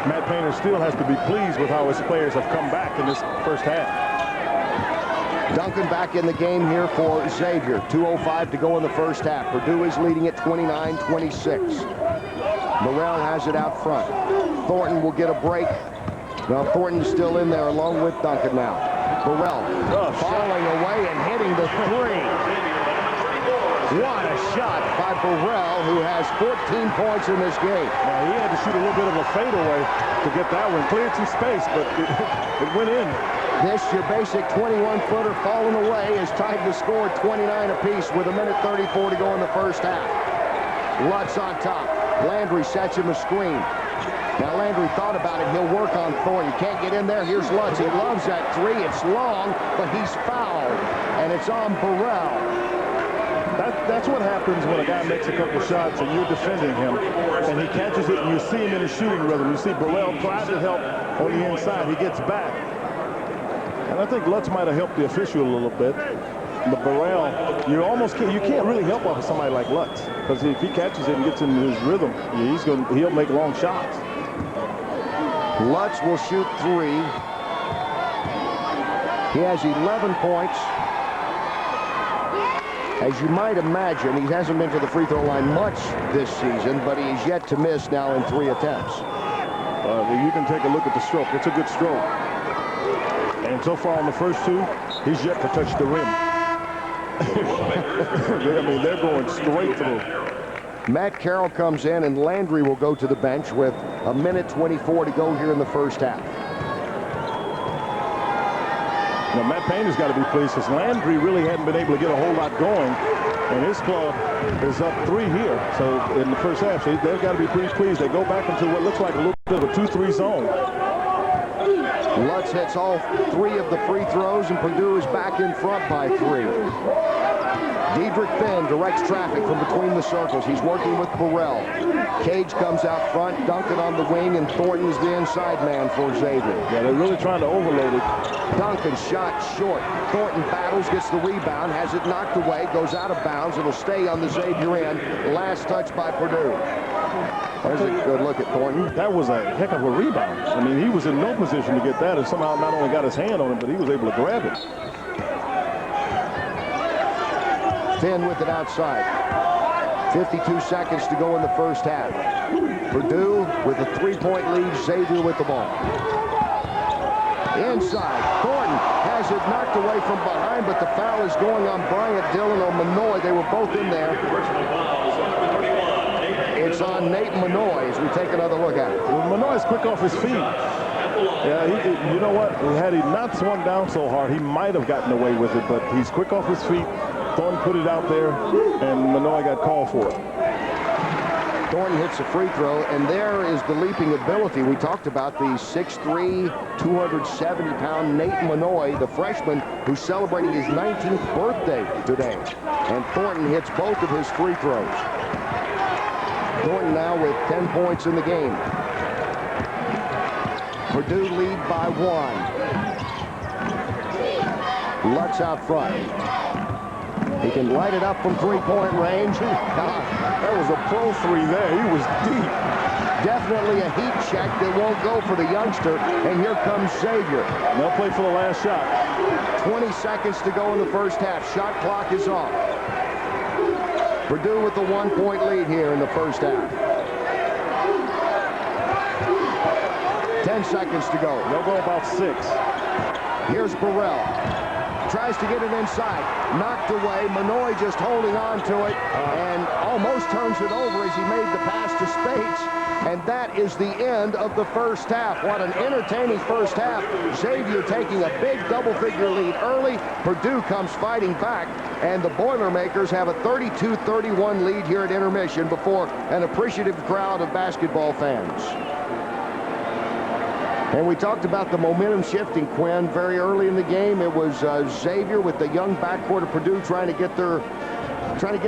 Matt Painter still has to be pleased with how his players have come back in this first half. Duncan back in the game here for Xavier. 2:05 to go in the first half. Purdue is leading at 29-26. Burrell has it out front. Thornton will get a break. Now Thornton's still in there along with Duncan now. Burrell falling away and hitting the 3. What a shot by Burrell, who has 14 points in this game. Now, he had to shoot a little bit of a fadeaway to get that one. Cleared some space, but it went in. This, your basic 21-footer falling away, is tied to score 29 apiece with 1:34 to go in the first half. Lutz on top. Landry sets him a screen. Now Landry thought about it. He'll work on Thornton. Can't get in there. Here's Lutz. He loves that three. It's long, but he's fouled. And it's on Burrell. That's what happens when a guy makes a couple shots and you're defending him, and he catches it, and you see him in his shooting rhythm. You see Burrell try to help on the inside. He gets back. And I think Lutz might have helped the official a little bit. But Burrell, you can't really help off of somebody like Lutz, because if he catches it and gets in his rhythm, he'll make long shots. Lutz will shoot three. He has 11 points. As you might imagine, he hasn't been to the free throw line much this season, but he's yet to miss now in 3 attempts. You can take a look at the stroke. It's a good stroke. And so far on the first 2, he's yet to touch the rim. I mean, they're going straight through. Matt Carroll comes in, and Landry will go to the bench with 1:24 to go here in the first half. Now, Matt Payne's got to be pleased, because Landry really hadn't been able to get a whole lot going, and his club is up 3 here. So in the first half, so they've got to be pretty pleased. They go back into what looks like a little bit of a 2-3 zone. Lutz hits all 3 of the free throws, and Purdue is back in front by 3. Diedrich Finn directs traffic from between the circles. He's working with Burrell. Cage comes out front, Duncan on the wing, and Thornton is the inside man for Xavier. Yeah, they're really trying to overload it. Duncan shot short. Thornton battles, gets the rebound, has it knocked away, goes out of bounds. It'll stay on the Xavier end. Last touch by Purdue. There's a good look at Thornton. That was a heck of a rebound. I mean, he was in no position to get that, and somehow not only got his hand on it, but he was able to grab it. Finn with it outside. 52 seconds to go in the first half. Purdue with a 3-point lead. Xavier with the ball. Inside. Thornton has it knocked away from behind, but the foul is going on Bryant, Dillon, or Manoy. They were both in there. It's on Nate Manoy as we take another look at it. Well, Manoy's quick off his feet. Yeah, you know what? Had he not swung down so hard, he might have gotten away with it, but he's quick off his feet. Thornton put it out there, and Manoy got called for it. Thornton hits a free throw, and there is the leaping ability. We talked about the 6'3", 270-pound Nate Manoy, the freshman who's celebrating his 19th birthday today. And Thornton hits both of his free throws. Thornton now with 10 points in the game. Purdue lead by 1. Lutz out front. He can light it up from 3-point range. That was a pro 3 there. He was deep. Definitely a heat check that won't go for the youngster. And here comes Xavier. They'll play for the last shot. 20 seconds to go in the first half. Shot clock is off. Purdue with the 1-point lead here in the first half. 10 seconds to go. They'll go about 6. Here's Burrell. Tries to get it inside. Knocked away. Manoy just holding on to it and almost turns it over as he made the pass to Spates. And that is the end of the first half. What an entertaining first half. Xavier taking a big double-figure lead early. Purdue comes fighting back. And the Boilermakers have a 32-31 lead here at intermission before an appreciative crowd of basketball fans. And we talked about the momentum shifting, Quinn, very early in the game. It was Xavier with the young backcourt of Purdue trying to get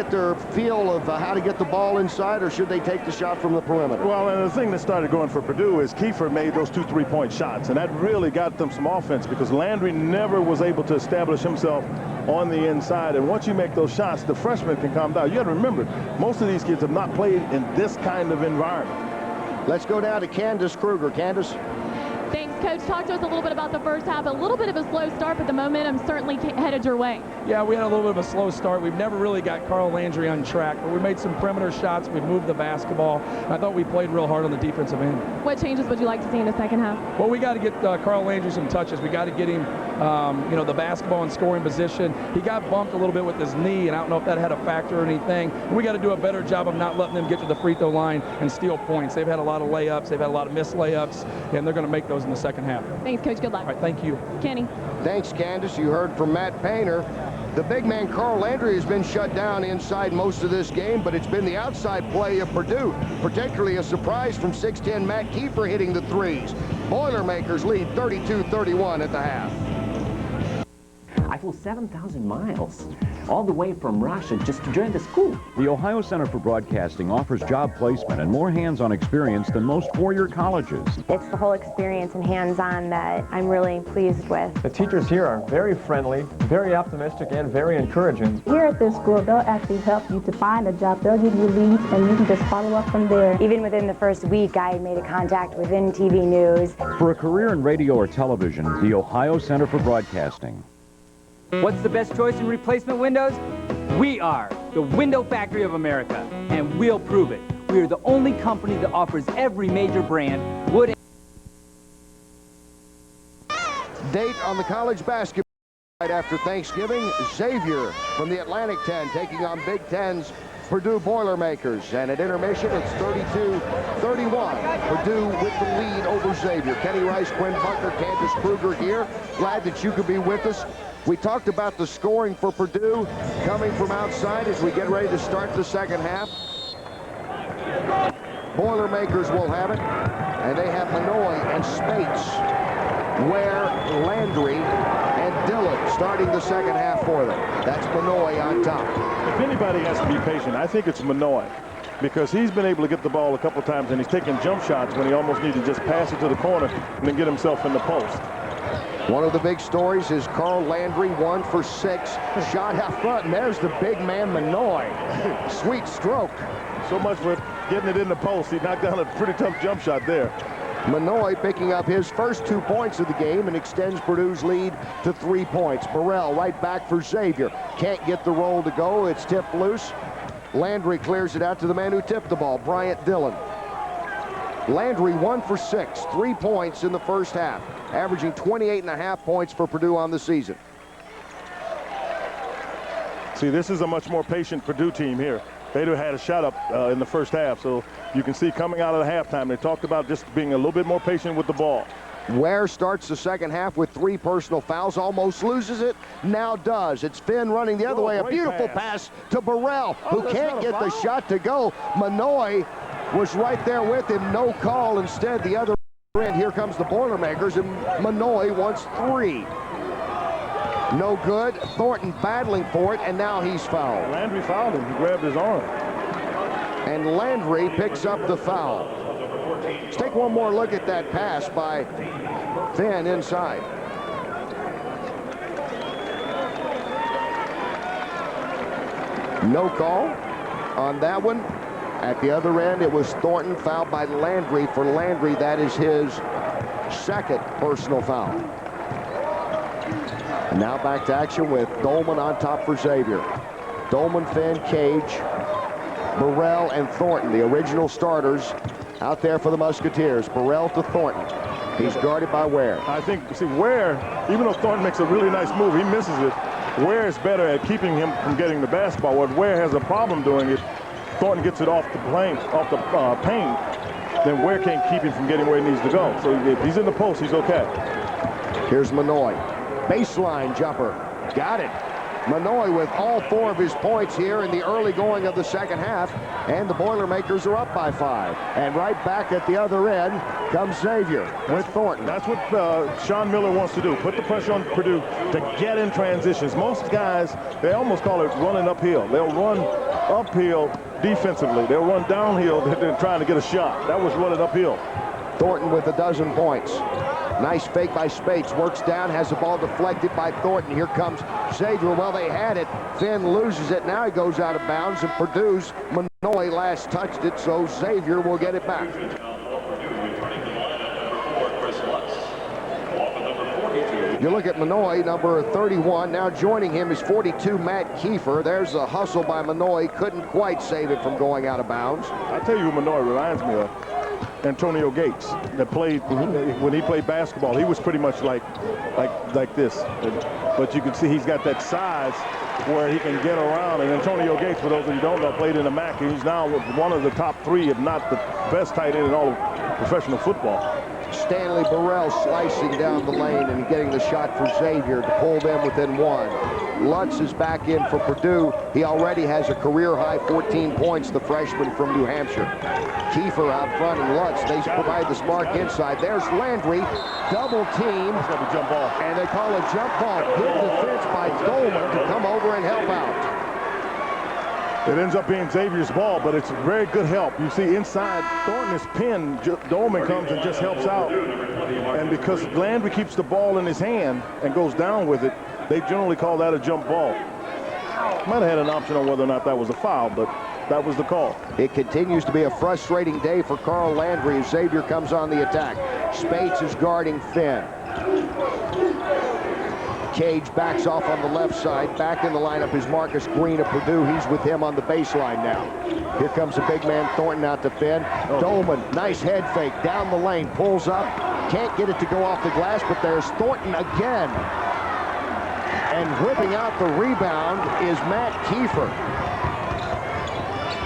their feel of how to get the ball inside, or should they take the shot from the perimeter? Well, and the thing that started going for Purdue is Kiefer made those 2 3-point shots, and that really got them some offense because Landry never was able to establish himself on the inside. And once you make those shots, the freshman can calm down. You got to remember, most of these kids have not played in this kind of environment. Let's go down to Candace Kruger. Candace? Thanks, Coach. Talk to us a little bit about the first half. A little bit of a slow start, but the momentum certainly headed your way. Yeah, we had a little bit of a slow start. We've never really got Carl Landry on track, but we made some perimeter shots. We moved the basketball. I thought we played real hard on the defensive end. What changes would you like to see in the second half? Well, we got to get Carl Landry some touches. We got to get him, the basketball in scoring position. He got bumped a little bit with his knee, and I don't know if that had a factor or anything. We got to do a better job of not letting them get to the free throw line and steal points. They've had a lot of layups. They've had a lot of missed layups, and they're going to make those in the second half. Thanks, Coach. Good luck. All right, thank you. Kenny. Thanks, Candace. You heard from Matt Painter. The big man, Carl Landry, has been shut down inside most of this game, but it's been the outside play of Purdue, particularly a surprise from 6'10" Matt Kiefer hitting the threes. Boilermakers lead 32-31 at the half. I flew 7,000 miles, all the way from Russia just to join the school. The Ohio Center for Broadcasting offers job placement and more hands-on experience than most four-year colleges. It's the whole experience and hands-on that I'm really pleased with. The teachers here are very friendly, very optimistic, and very encouraging. Here at this school, they'll actually help you to find a job. They'll give you leads, and you can just follow up from there. Even within the first week, I made a contact within TV News. For a career in radio or television, the Ohio Center for Broadcasting. What's the best choice in replacement windows? We are the Window Factory of America, and we'll prove it. We are the only company that offers every major brand, wood. Date on the college basketball right after Thanksgiving. Xavier from the Atlantic 10 taking on Big Ten's Purdue Boilermakers. And at intermission, it's 32-31. Purdue with the lead over Xavier. Kenny Rice, Quinn Buckner, Candace Kruger here. Glad that you could be with us. We talked about the scoring for Purdue coming from outside as we get ready to start the second half. Boilermakers will have it, and they have Manoy and Spates, Ware, Landry, and Dillon starting the second half for them. That's Manoy on top. If anybody has to be patient, I think it's Manoy, because he's been able to get the ball a couple times, and he's taking jump shots when he almost needs to just pass it to the corner and then get himself in the post. One of the big stories is Carl Landry, 1 for 6, shot out front, and there's the big man Manoy. Sweet stroke. So much for getting it in the post. He knocked down a pretty tough jump shot there. Manoy picking up his first 2 points of the game and extends Purdue's lead to 3 points. Burrell right back for Xavier. Can't get the roll to go. It's tipped loose. Landry clears it out to the man who tipped the ball, Bryant Dillon. Landry 1 for 6, 3 points in the first half, averaging 28.5 points for Purdue on the season. See, this is a much more patient Purdue team here. They'd have had a shot up in the first half, so you can see coming out of the halftime, they talked about just being a little bit more patient with the ball. Ware starts the second half with 3 personal fouls, almost loses it, now does. It's Finn running the other way, a beautiful pass to Burrell, who can't get the shot to go. Manoy was right there with him, no call. Instead, the other end, here comes the Boilermakers, and Manoy wants 3. No good. Thornton battling for it, and now he's fouled. Landry fouled him. He grabbed his arm. And Landry picks up the foul. Let's take one more look at that pass by Finn inside. No call on that one. At the other end, it was Thornton fouled by Landry. For Landry, that is his second personal foul. And now back to action with Dolman on top for Xavier. Dolman, Finn, Cage, Burrell, and Thornton, the original starters, out there for the Musketeers. Burrell to Thornton. He's guarded by Ware. I think, see, Ware, even though Thornton makes a really nice move, he misses it. Ware is better at keeping him from getting the basketball. What Ware has a problem doing is Thornton gets it off the paint, then Ware can't keep him from getting where he needs to go. So if he's in the post, he's okay. Here's Manoy. Baseline jumper. Got it. Manoy with all 4 of his points here in the early going of the second half, and the Boilermakers are up by 5. And right back at the other end comes Xavier with Thornton. That's what Sean Miller wants to do, put the pressure on Purdue to get in transitions. Most guys, they almost call it running uphill. They'll run uphill defensively. They'll run downhill. They're trying to get a shot. That was running uphill. Thornton with 12 points. Nice fake by Spates. Works down, has the ball deflected by Thornton. Here comes Xavier. Well, they had it. Finn loses it. Now he goes out of bounds, and Purdue's Manoy last touched it, so Xavier will get it back. You look at Manoy, number 31. Now joining him is 42, Matt Kiefer. There's a hustle by Manoy. Couldn't quite save it from going out of bounds. I'll tell you who Manoy reminds me of. Antonio Gates, that played when he played basketball. He was pretty much like this, but you can see he's got that size where he can get around. And Antonio Gates, for those of you who don't know, played in the MAC. He's now one of the top 3, if not the best tight end in all of professional football. Stanley Burrell slicing down the lane and getting the shot for Xavier to pull them within 1. Lutz is back in for Purdue. He already has a career-high 14 points, the freshman from New Hampshire. Kiefer out front and Lutz, they provide the spark inside. There's Landry, double team, jump ball. And they call a jump ball. Good defense by Dolman to come over and help out. It ends up being Xavier's ball, but it's very good help. You see inside, Thornton is pinned. Dolman comes and just helps out. And because Landry keeps the ball in his hand and goes down with it, they generally call that a jump ball. Might have had an option on whether or not that was a foul, but that was the call. It continues to be a frustrating day for Carl Landry as Xavier comes on the attack. Spates is guarding Finn. Cage backs off on the left side. Back in the lineup is Marcus Green of Purdue. He's with him on the baseline now. Here comes the big man Thornton out to Finn. Dolman, nice head fake down the lane, pulls up. Can't get it to go off the glass, but there's Thornton again. And whipping out the rebound is Matt Kiefer.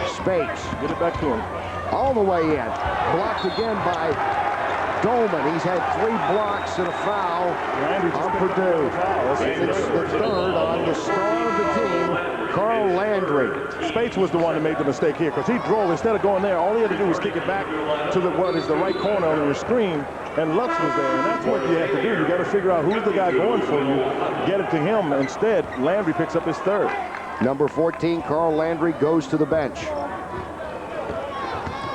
Spates. Get it back to him. All the way in. Blocked again by Dolman. He's had 3 blocks and a foul on Purdue. And it's the third on the star of the team, Carl Landry. Spates was the one that made the mistake here because he drove. Instead of going there, all he had to do was kick it back to what is the right corner on your screen, and Lutz was there. And that's what you have to do. You got to figure out who's the guy going for you, get it to him. Instead, Landry picks up his third. Number 14, Carl Landry, goes to the bench.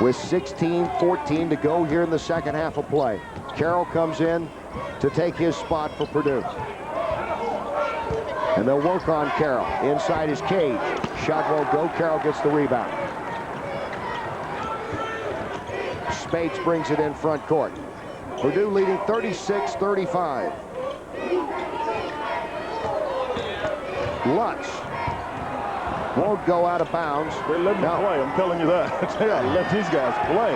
With 16-14 to go here in the second half of play. Carroll comes in to take his spot for Purdue. And they'll work on Carroll. Inside is Cage. Shot won't go. Carroll gets the rebound. Spates brings it in front court. Purdue leading 36-35. Lutz won't go out of bounds. They let him play, I'm telling you that. They gotta let these guys play.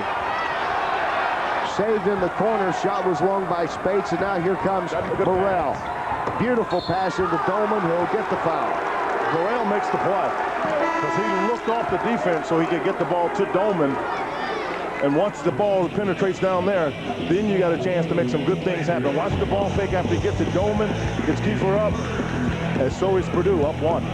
Saved in the corner. Shot was long by Spates, and now here comes Burrell. Beautiful pass into Dolman, who'll get the foul. Burrell makes the play because he looked off the defense so he could get the ball to Dolman. And once the ball penetrates down there, then you got a chance to make some good things happen. Watch the ball fake after he gets to Dolman, gets Kiefer up, and so is Purdue up 1.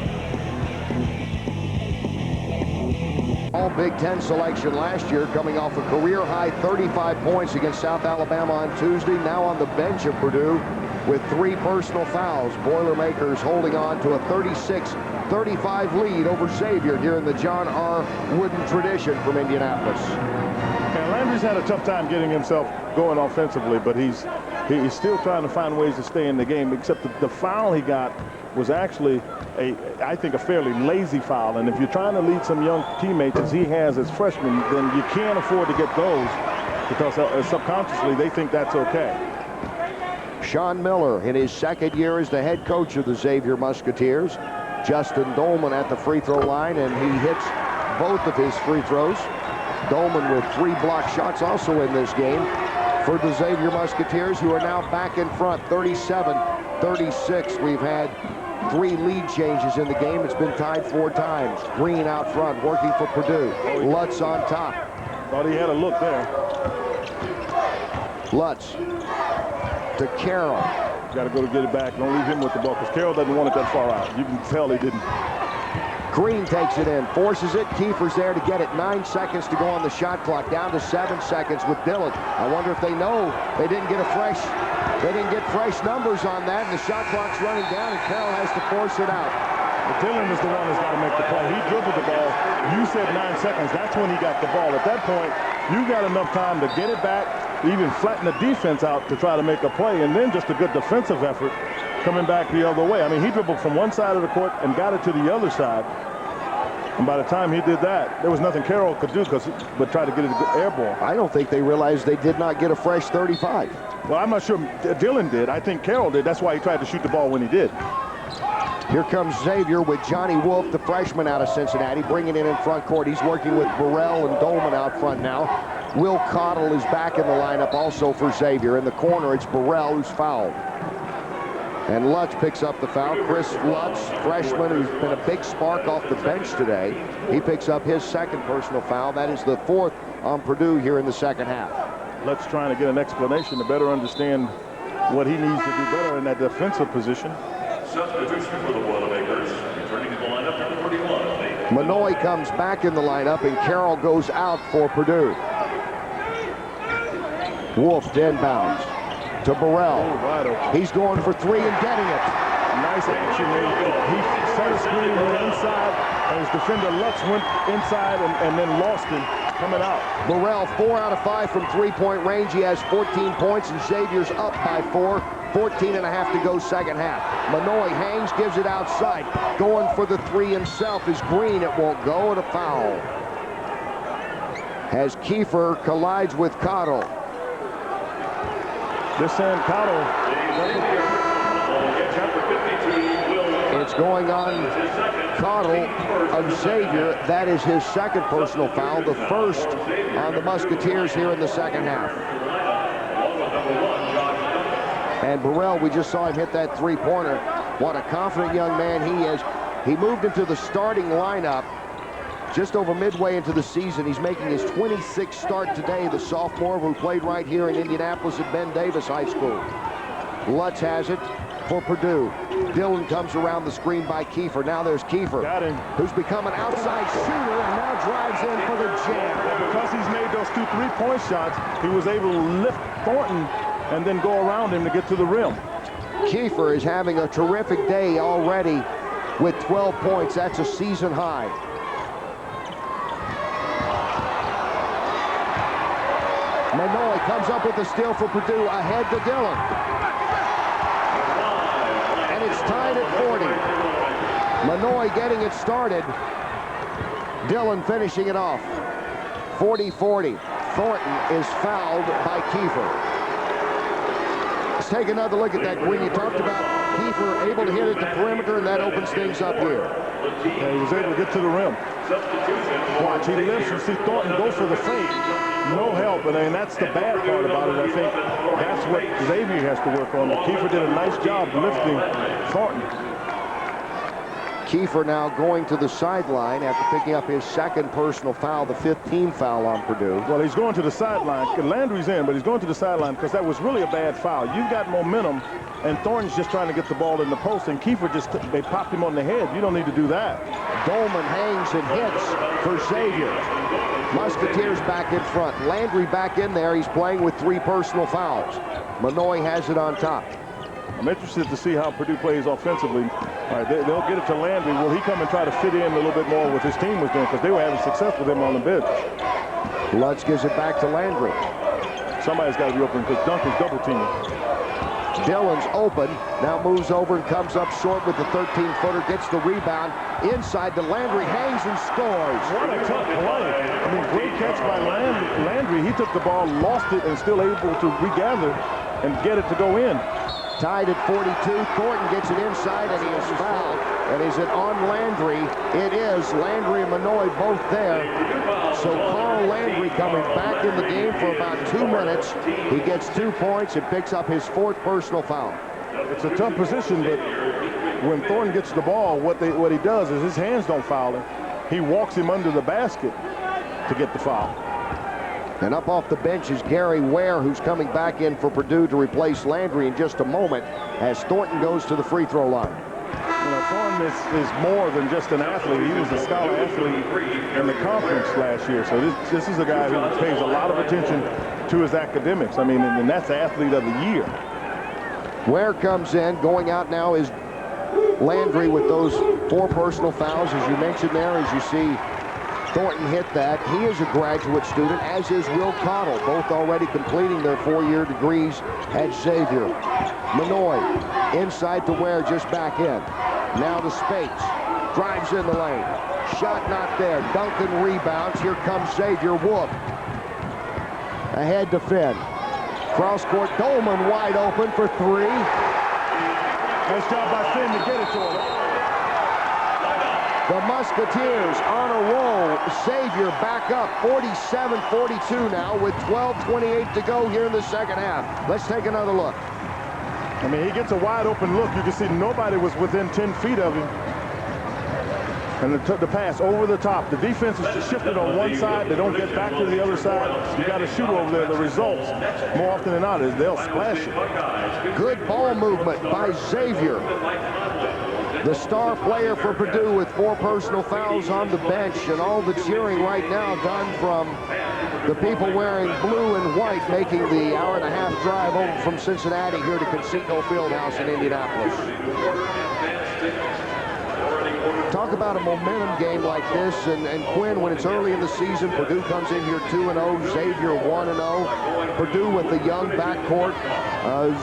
All Big Ten selection last year, coming off a career-high 35 points against South Alabama on Tuesday. Now on the bench of Purdue with 3 personal fouls. Boilermakers holding on to a 36-35 lead over Xavier here in the John R. Wooden tradition from Indianapolis. And Landry's had a tough time getting himself going offensively, but he's still trying to find ways to stay in the game, except the foul he got was actually, I think, a fairly lazy foul. And if you're trying to lead some young teammates as he has as freshmen, then you can't afford to get those because subconsciously they think that's okay. Sean Miller in his second year as the head coach of the Xavier Musketeers. Justin Dolman at the free throw line, and he hits both of his free throws. Dolman with 3 block shots also in this game for the Xavier Musketeers, who are now back in front, 37-36. We've had 3 lead changes in the game. It's been tied 4 times. Green out front, working for Purdue. Lutz on top. Thought he had a look there. Lutz to Carroll. Got to go to get it back. Don't leave him with the ball because Carroll doesn't want it that far out. You can tell he didn't. Green takes it in, forces it. Kiefer's there to get it. 9 seconds to go on the shot clock, down to 7 seconds with Dillon. I wonder if they know they didn't get fresh numbers on that, and the shot clock's running down, and Carroll has to force it out. But Dillon is the one who's got to make the play. He dribbled the ball. You said 9 seconds. That's when he got the ball. At that point, you got enough time to get it back, even flatten the defense out to try to make a play, and then just a good defensive effort coming back the other way. I mean, he dribbled from one side of the court and got it to the other side. And by the time he did that, there was nothing Carroll could do but try to get it airborne. I don't think they realized they did not get a fresh 35. Well, I'm not sure Dillon did. I think Carroll did. That's why he tried to shoot the ball when he did. Here comes Xavier with Johnny Wolf, the freshman out of Cincinnati, bringing it in front court. He's working with Burrell and Dolman out front now. Will Cottle is back in the lineup also for Xavier. In the corner, it's Burrell who's fouled. And Lutz picks up the foul. Chris Lutz, freshman, who's been a big spark off the bench today. He picks up his second personal foul. That is the 4th on Purdue here in the second half. Lutz trying to get an explanation to better understand what he needs to do better in that defensive position. Substitution for the Boilermakers, returning to the lineup, number 31. Manoy comes back in the lineup, and Carroll goes out for Purdue. Wolf inbounds to Burrell. He's going for three and getting it. Nice action. He set a screen on the inside, and his defender Lutz went inside and then lost him coming out. Burrell 4 out of 5 from three-point range. He has 14 points, and Xavier's up by 4. 14 and a half to go second half. Manoy hangs, gives it outside. Going for the three himself is Green. It won't go, and a foul. As Kiefer collides with Cottle. This time Cottle. It's going on Cottle of Xavier. That is his second personal foul, the first on the Musketeers here in the second half. And Burrell, we just saw him hit that three-pointer. What a confident young man he is. He moved into the starting lineup just over midway into the season. He's making his 26th start today, the sophomore who played right here in Indianapolis at Ben Davis High School. Lutz has it for Purdue. Dillon comes around the screen by Kiefer. Now there's Kiefer, who's become an outside shooter and now drives in for the jam. Because he's made those 2 3-point shots, he was able to lift Thornton and then go around him to get to the rim. Kiefer is having a terrific day already with 12 points. That's a season high. Manoy comes up with the steal for Purdue, ahead to Dillon. And it's tied at 40. Manoy getting it started. Dillon finishing it off. 40-40. Thornton is fouled by Kiefer. Let's take another look at that, Quinn. You talked about Kiefer able to hit at the perimeter, and that opens things up here. Yeah, he was able to get to the rim. Watch, he lifts. You see Thornton go for the fake. No help, and that's the bad part about it. I think that's what Xavier has to work on. Kiefer did a nice job lifting Thornton. Kiefer now going to the sideline after picking up his second personal foul, the 15th foul on Purdue. Well, he's going to the sideline. Landry's in, but he's going to the sideline because that was really a bad foul. You've got momentum, and Thornton's just trying to get the ball in the post, and Kiefer they popped him on the head. You don't need to do that. Dolman hangs and hits for Xavier. Musketeers back in front. Landry back in there. He's playing with 3 personal fouls. Manoy has it on top. I'm interested to see how Purdue plays offensively. All right, they'll get it to Landry. Will he come and try to fit in a little bit more with his team was doing, because they were having success with him on the bench. Lutz gives it back to Landry. Somebody's got to be open because Duncan's double teaming. Dillon's open, now moves over and comes up short with the 13-footer, gets the rebound, inside to Landry, hangs and scores. What a tough play. I mean, great catch by Landry. He took the ball, lost it, and still able to regather and get it to go in. Tied at 42, Thornton gets it inside, and he is fouled. And is it on Landry? It is. Landry and Manoy both there. So Carl Landry coming back in the game for about 2 minutes. He gets 2 points and picks up his 4th personal foul. It's a tough position, but when Thornton gets the ball, what he does is his hands don't foul him. He walks him under the basket to get the foul. And up off the bench is Gary Ware, who's coming back in for Purdue to replace Landry in just a moment as Thornton goes to the free throw line. You know, Thornton is more than just an athlete. He was a scholar athlete in the conference last year. So this is a guy who pays a lot of attention to his academics. I mean, and that's the athlete of the year. Ware comes in. Going out now is Landry with those 4 personal fouls, as you mentioned there, as you see Thornton hit that. He is a graduate student, as is Will Cottle, both already completing their 4-year degrees at Xavier. Manoy inside to Ware, just back in. Now to Spates. Drives in the lane. Shot not there. Duncan rebounds. Here comes Xavier. Whoop. Ahead to Finn. Cross court. Dolman wide open for 3. Nice job by Finn to get it to him. The Musketeers on a roll. Xavier back up 47-42 now with 12:28 to go here in the second half. Let's take another look. I mean, he gets a wide open look. You can see nobody was within 10 feet of him. And the pass over the top. The defense is shifted on one side. They don't get back to the other side. You got a shooter over there. The results, more often than not, is they'll splash it. Good ball movement by Xavier. The star player for Purdue with 4 personal fouls on the bench, and all the cheering right now done from the people wearing blue and white, making the hour-and-a-half drive over from Cincinnati here to Conseco Fieldhouse in Indianapolis. Talk about a momentum game like this, and Quinn, when it's early in the season, Purdue comes in here 2-0, Xavier 1-0. Purdue with the young backcourt,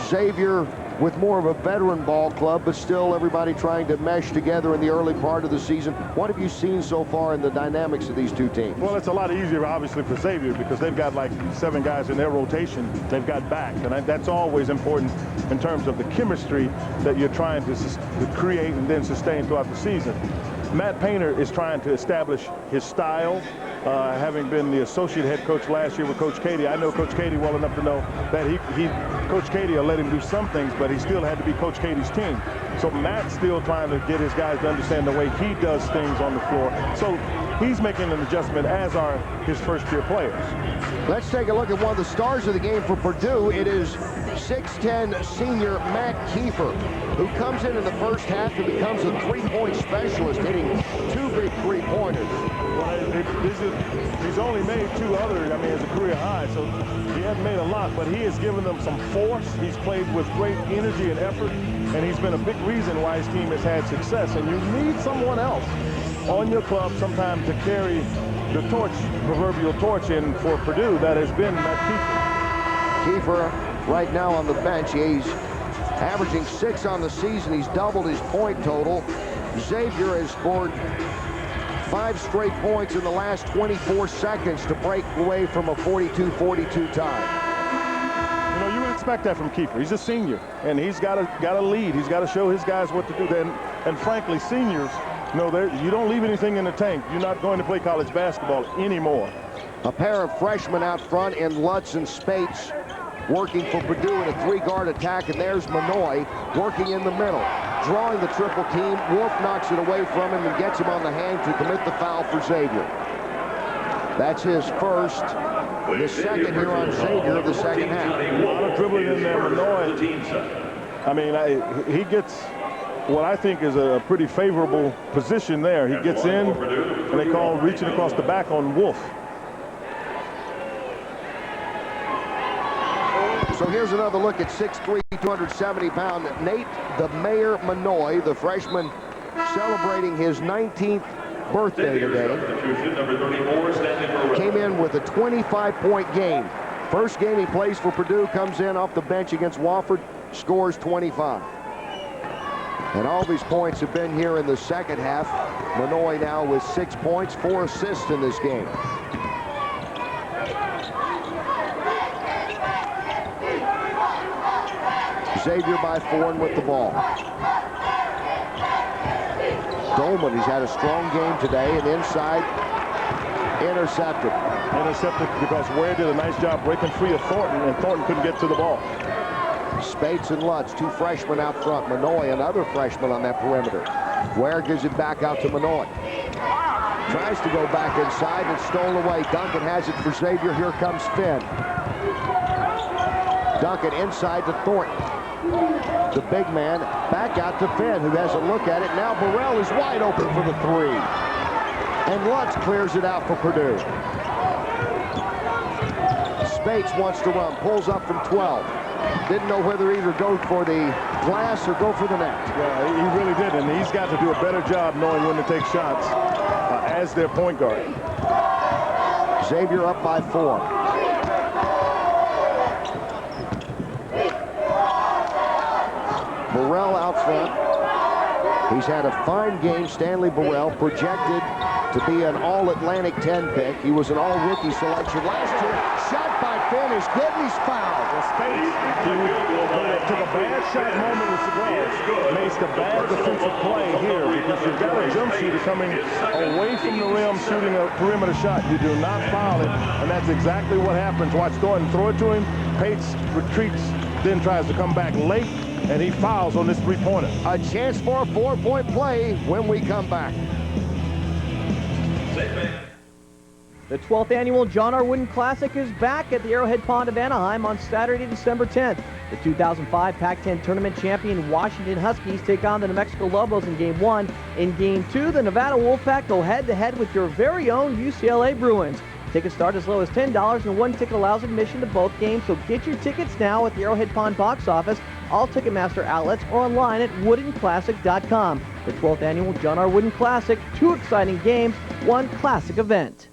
Xavier with more of a veteran ball club, but still everybody trying to mesh together in the early part of the season. What have you seen so far in the dynamics of these two teams? Well, it's a lot easier, obviously, for Xavier because they've got like 7 guys in their rotation they've got back, and that's always important in terms of the chemistry that you're trying to create and then sustain throughout the season. Matt Painter is trying to establish his style, having been the associate head coach last year with Coach Katie. I know Coach Katie well enough to know that Coach Katie will let him do some things, but he still had to be Coach Katie's team. So Matt's still trying to get his guys to understand the way he does things on the floor. So he's making an adjustment, as are his first-year players. Let's take a look at one of the stars of the game for Purdue. It is 6'10" senior Matt Kiefer, who comes in the first half and becomes a three-point specialist, hitting 2 big three-pointers. Well, he's only made 2 others, as a career high, so he hasn't made a lot, but he has given them some force. He's played with great energy and effort, and he's been a big reason why his team has had success. And you need someone else on your club sometime to carry the torch, proverbial torch, in for Purdue. That has been Matt Kiefer. Kiefer right now on the bench. He's averaging 6 on the season. He's doubled his point total. Xavier has scored 5 straight points in the last 24 seconds to break away from a 42-42 tie. You would expect that from Kiefer. He's a senior, and he's got to lead. He's got to show his guys what to do. And frankly, seniors, you don't leave anything in the tank. You're not going to play college basketball anymore. A pair of freshmen out front in Lutz and Spates working for Purdue in a 3-guard attack, and there's Manoy working in the middle, drawing the triple team. Wolf knocks it away from him and gets him on the hand to commit the foul for Xavier. That's his first, the second here on Xavier of the second half. A lot of dribbling in there, Manoy. He gets what I think is a pretty favorable position there. He gets in, and they call reaching across the back on Wolf. So here's another look at 6'3", 270-pound Nate the Mayor Manoy, the freshman celebrating his 19th birthday today. Came in with a 25-point game. First game he plays for Purdue, comes in off the bench against Wofford, scores 25. And all these points have been here in the second half. Manoy now with 6 points, 4 assists in this game. Xavier by 4 and with the ball. Dolman, he's had a strong game today, and inside, intercepted. Intercepted because Ware did a nice job breaking free of Thornton, and Thornton couldn't get to the ball. Spates and Lutz, 2 freshmen out front. Manoy, another freshman on that perimeter. Ware gives it back out to Manoy. Tries to go back inside and stolen away. Duncan has it for Xavier. Here comes Finn. Duncan inside to Thornton. The big man back out to Finn, who has a look at it. Now Burrell is wide open for the 3. And Lutz clears it out for Purdue. Spates wants to run, pulls up from 12. Didn't know whether either go for the glass or go for the net. Yeah, he really did, and he's got to do a better job knowing when to take shots as their point guard. Xavier up by 4. Burrell out front. He's had a fine game. Stanley Burrell, projected to be an all-Atlantic 10 pick. He was an all-rookie selection last year. Shot by Finn is good, and he's fouled. Spates took a bad shot moment with Seagal. Makes the bad defensive play here because you've got a jump shooter coming away from the rim shooting a perimeter shot. You do not foul it, and that's exactly what happens. Watch Thornton throw it to him. Pates retreats, then tries to come back late, and he fouls on this 3-pointer. A chance for a 4-point play when we come back. The 12th annual John R. Wooden Classic is back at the Arrowhead Pond of Anaheim on Saturday, December 10th. The 2005 Pac-10 tournament champion Washington Huskies take on the New Mexico Lobos in Game 1. In Game 2, the Nevada Wolfpack go head-to-head with your very own UCLA Bruins. Tickets start as low as $10, and one ticket allows admission to both games, so get your tickets now at the Arrowhead Pond box office, all Ticketmaster outlets, or online at woodenclassic.com. The 12th annual John R. Wooden Classic, 2 exciting games, 1 classic event.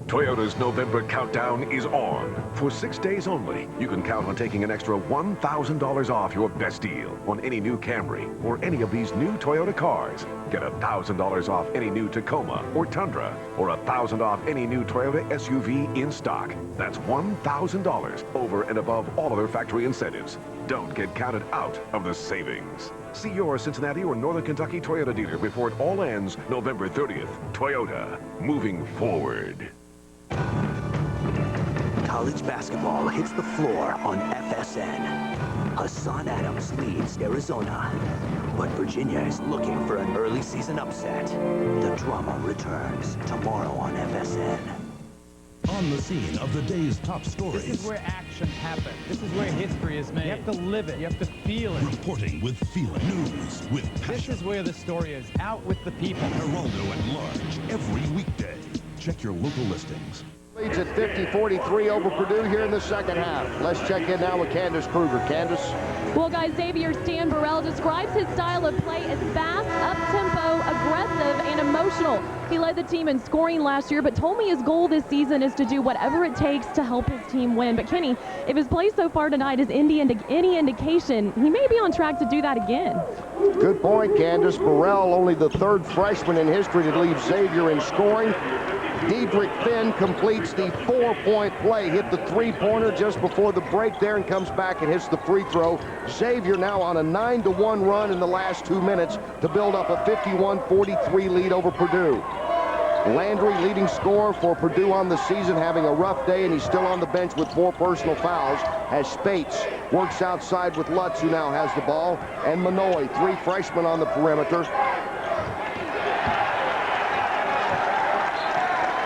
Toyota's November countdown is on. For 6 days only, you can count on taking an extra $1,000 off your best deal on any new Camry or any of these new Toyota cars. Get $1,000 off any new Tacoma or Tundra, or $1,000 off any new Toyota SUV in stock. That's $1,000 over and above all other factory incentives. Don't get counted out of the savings. See your Cincinnati or Northern Kentucky Toyota dealer before it all ends November 30th. Toyota, moving forward. College basketball hits the floor on FSN. Hassan Adams leads Arizona, but Virginia is looking for an early season upset. The drama returns tomorrow on FSN. On the scene of the day's top stories. This is where action happens. This is where history is made. You have to live it. You have to feel it. Reporting with feeling. News with passion. This is where the story is. Out with the people. Geraldo at Large, every weekday. Check your local listings. Leads at 50-43 over Purdue here in the second half. Let's check in now with Candace Kruger. Candace? Well, guys, Xavier Stanley Burrell describes his style of play as fast, up-tempo, aggressive, and emotional. He led the team in scoring last year, but told me his goal this season is to do whatever it takes to help his team win. But, Kenny, if his play so far tonight is any indication, he may be on track to do that again. Good point, Candace. Burrell, only the 3rd freshman in history to lead Xavier in scoring. Diedrich Finn completes the 4-point play, hit the 3-pointer just before the break there and comes back and hits the free throw. Xavier now on a 9-1 run in the last 2 minutes to build up a 51-43 lead over Purdue. Landry, leading scorer for Purdue on the season, having a rough day, and he's still on the bench with 4 personal fouls as Spates works outside with Lutz, who now has the ball, and Manoy, 3 freshmen on the perimeter.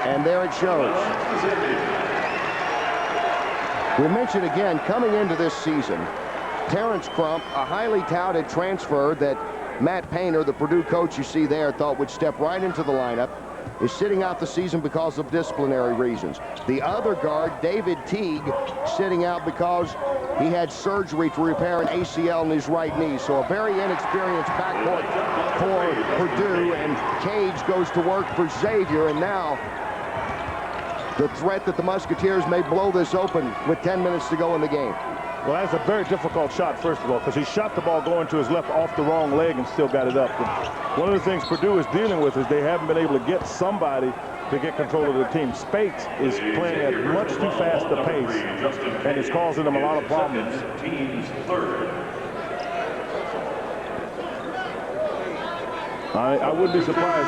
And there it shows. We mentioned again, coming into this season, Terrence Crump, a highly touted transfer that Matt Painter, the Purdue coach you see there, thought would step right into the lineup, is sitting out the season because of disciplinary reasons. The other guard, David Teague, sitting out because he had surgery to repair an ACL in his right knee. So a very inexperienced backcourt for Purdue, and Cage goes to work for Xavier, and now the threat that the Musketeers may blow this open with 10 minutes to go in the game. Well, that's a very difficult shot, first of all, because he shot the ball going to his left off the wrong leg and still got it up. But one of the things Purdue is dealing with is they haven't been able to get somebody to get control of the team. Spates is playing at much too fast a pace, and it's causing them a lot of problems. I wouldn't be surprised.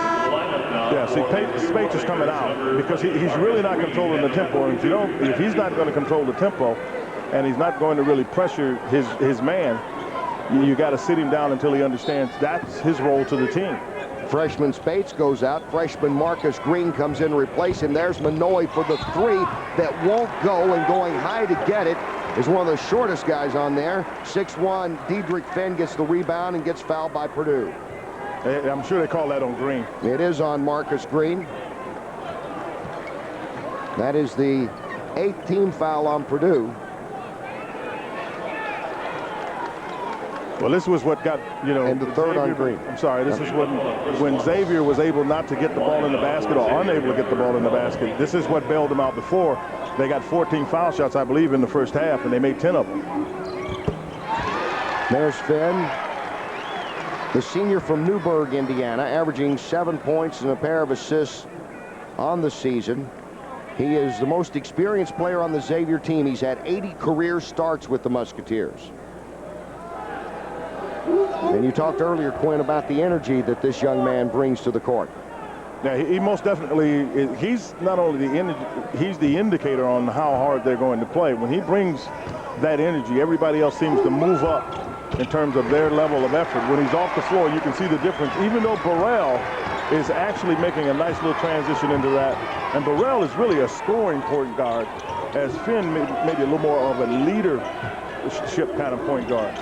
Yeah, see, Spates is coming out because he's really not controlling the tempo. And if he's not going to control the tempo, and he's not going to really pressure his man, you got to sit him down until he understands that's his role to the team. Freshman Spates goes out. Freshman Marcus Green comes in to replace him. There's Manoy for the 3 that won't go, and going high to get it is one of the shortest guys on there. 6'1", Diedrich Finn gets the rebound and gets fouled by Purdue. I'm sure they call that on Green. It is on Marcus Green. That is the 8th team foul on Purdue. Well, this was what got, and the 3rd on Green. I'm sorry, this is when Xavier was able not to get the ball in the basket or unable to get the ball in the basket. This is what bailed them out before. They got 14 foul shots, I believe, in the first half, and they made 10 of them. There's Finn, the senior from Newburgh, Indiana, averaging 7 points and a pair of assists on the season. He is the most experienced player on the Xavier team. He's had 80 career starts with the Musketeers. And you talked earlier, Quinn, about the energy that this young man brings to the court. Yeah, he most definitely is. He's not only the energy, he's the indicator on how hard they're going to play. When he brings that energy, everybody else seems to move up in terms of their level of effort. When he's off the floor, you can see the difference, even though Burrell is actually making a nice little transition into that. And Burrell is really a scoring point guard, as Finn maybe a little more of a leadership kind of point guard.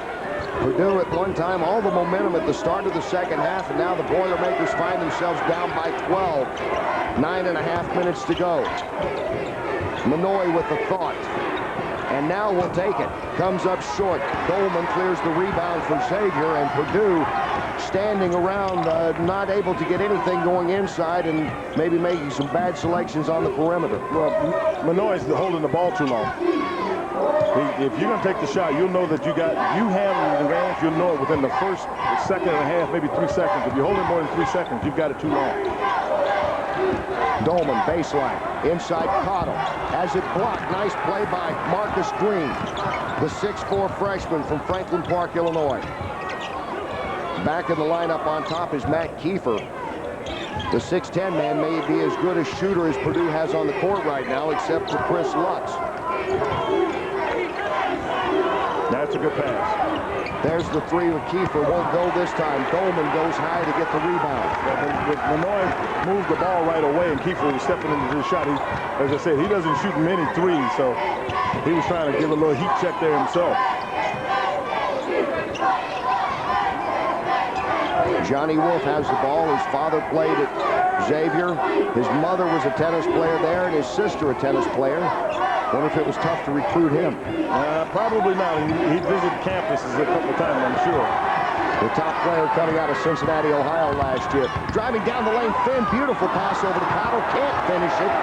Purdue at one time all the momentum at the start of the second half, and now the Boilermakers find themselves down by 12. 9.5 minutes to go. Manoy with the thought. And now we'll take it. Comes up short. Dolman clears the rebound for Xavier, and Purdue standing around, not able to get anything going inside and maybe making some bad selections on the perimeter. Well, Manoy's holding the ball too long. If you're going to take the shot, you'll know that you have the advantage. You'll know it within the first, second and a half, maybe 3 seconds. If you hold it more than 3 seconds, you've got it too long. Dolman, baseline, inside Cottle. Has it blocked. Nice play by Marcus Green, the 6'4" freshman from Franklin Park, Illinois. Back in the lineup on top is Matt Kiefer. The 6'10" man may be as good a shooter as Purdue has on the court right now, except for Chris Lutz. That's a good pass. There's the three with Kiefer. Won't go this time. Dolman goes high to get the rebound. Manoy moved the ball right away, and Kiefer was stepping into the shot. As I said, he doesn't shoot many threes, so he was trying to give a little heat check there himself. Johnny Wolf has the ball. His father played at Xavier. His mother was a tennis player there, and his sister a tennis player. Wonder if it was tough to recruit him. Probably not. He visited campuses a couple of times, I'm sure. The top player coming out of Cincinnati, Ohio last year. Driving down the lane, Finn, beautiful pass over to Cottle, can't finish it.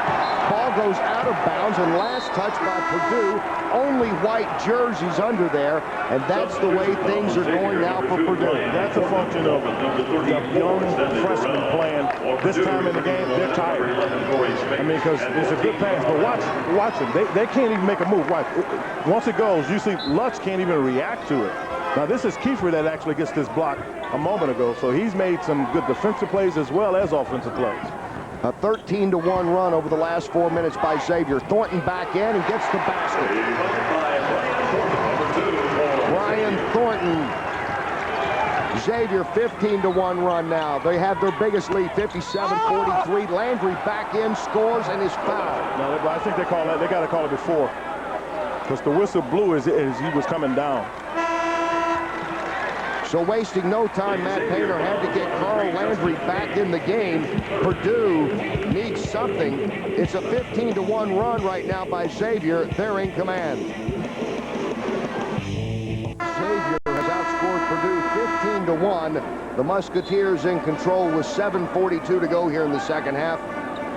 Ball goes out of bounds, and last touch by Purdue. Only white jerseys under there, and that's the way things are going now for Purdue. That's a function of the young freshmen playing this time in the game. They're tired. I mean, because it's a good pass, but watch them. They can't even make a move. Watch. Once it goes, you see Lutz can't even react to it. Now, this is Kiefer that actually gets this block a moment ago, so he's made some good defensive plays as well as offensive plays. A 13-1 run over the last 4 minutes by Xavier. Thornton back in and gets the basket. Brian Thornton. Xavier 15-1 run now. They have their biggest lead, 57-43. Landry back in, scores, and is fouled. No, I think they call that. They got to call it before, because the whistle blew as he was coming down. So wasting no time, Matt Painter had to get Carl Landry back in the game. Purdue needs something. It's a 15-1 run right now by Xavier. They're in command. Xavier has outscored Purdue 15-1. The Musketeers in control with 7:42 to go here in the second half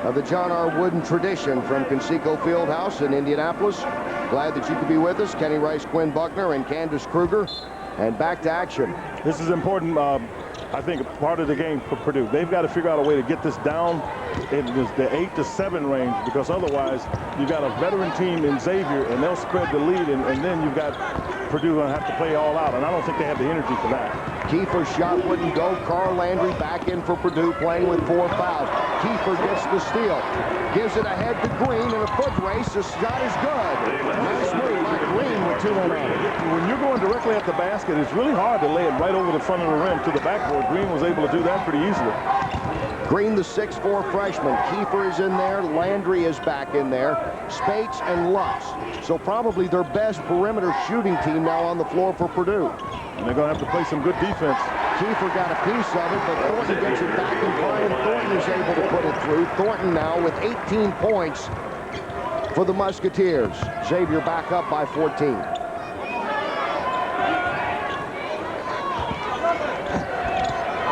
of the John R. Wooden tradition from Conseco Fieldhouse in Indianapolis. Glad that you could be with us. Kenny Rice, Quinn Buckner, and Candace Kruger. And back to action. This is important, I think, part of the game for Purdue. They've got to figure out a way to get this down in the 8 to 7 range, because otherwise you've got a veteran team in Xavier, and they'll spread the lead, and then you've got Purdue going to have to play all out, and I don't think they have the energy for that. Kiefer's shot wouldn't go. Carl Landry back in for Purdue, playing with 4 fouls. Kiefer gets the steal. Gives it ahead to Green in a foot race. The shot is good. Nice move by Green with 2 men on it. When you're going directly at the basket, it's really hard to lay it right over the front of the rim to the backboard. Green was able to do that pretty easily. Green, the 6'4" freshman. Kiefer is in there. Landry is back in there. Spates and Lutz. So probably their best perimeter shooting team now on the floor for Purdue. And they're going to have to play some good defense. Kiefer got a piece of it, but Thornton gets it back, and Brian Thornton is able to put it through. Thornton now with 18 points for the Musketeers. Xavier back up by 14.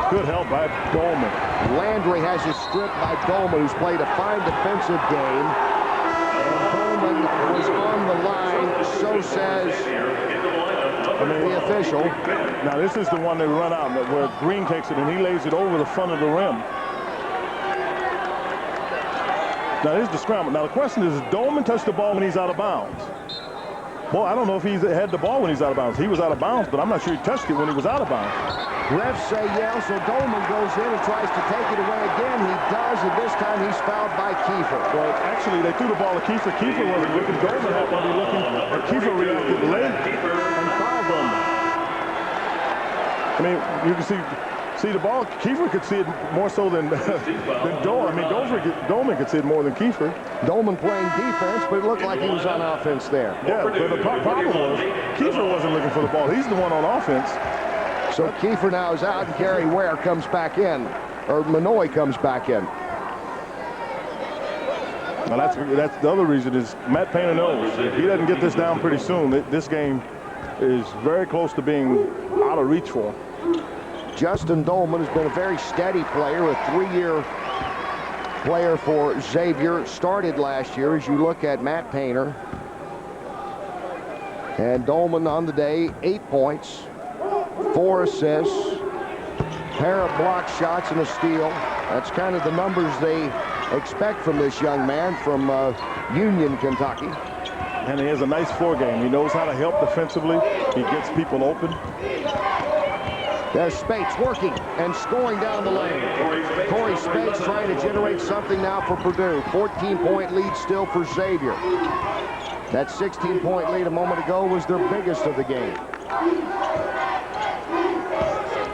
Good help by Dolman. Landry has his strip by Dolman, who's played a fine defensive game. And Dolman was on the line, so says the official. Now this is the one they run out, where Green takes it and he lays it over the front of the rim. Now here's the scramble. Now the question is, does Dolman touch the ball when he's out of bounds? Well, I don't know if he's had the ball when he's out of bounds. He was out of bounds, but I'm not sure he touched it when he was out of bounds. Refs say yeah, so Dolman goes in and tries to take it away again. He does, and this time he's fouled by Kiefer. Well, actually, they threw the ball to Kiefer. Kiefer wasn't looking. Dolman happened to be looking, but Kiefer reacted late and fouled Dolman. I mean, you can see the ball. Kiefer could see it more so than Dolman. I mean, Dolman could see it more than Kiefer. Dolman playing defense, but it looked like he was on offense there. Yeah, but the problem was Kiefer wasn't looking for the ball. He's the one on offense. So Kiefer now is out, and Gary Ware comes back in, or Manoy comes back in. Now that's the other reason is Matt Painter knows if he doesn't get this down pretty soon, this game is very close to being out of reach for him. Justin Dolman has been a very steady player, a 3-year player for Xavier. Started last year as you look at Matt Painter. And Dolman on the day, 8 points, 4 assists, pair of block shots and a steal. That's kind of the numbers they expect from this young man from Union, Kentucky. And he has a nice floor game. He knows how to help defensively. He gets people open. There's Spates working and scoring down the lane. Corey Spates trying to generate something now for Purdue. 14-point lead still for Xavier. That 16-point lead a moment ago was their biggest of the game.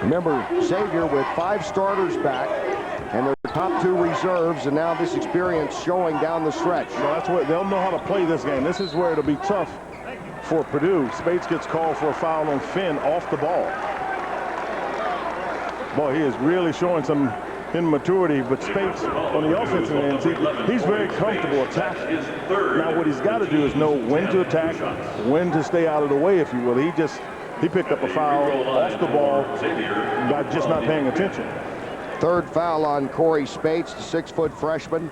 Remember, Xavier with 5 starters back and their top 2 reserves, and now this experience showing down the stretch. Well, that's what they'll know how to play this game. This is where it'll be tough for Purdue. Spates gets called for a foul on Finn off the ball. Boy, he is really showing some immaturity, but Spates on the offensive end, he's very comfortable attacking. Now what he's got to do is know when to attack, when to stay out of the way, if you will. He picked up a foul off the ball by just not paying attention. 3rd foul on Corey Spates, the 6-foot freshman,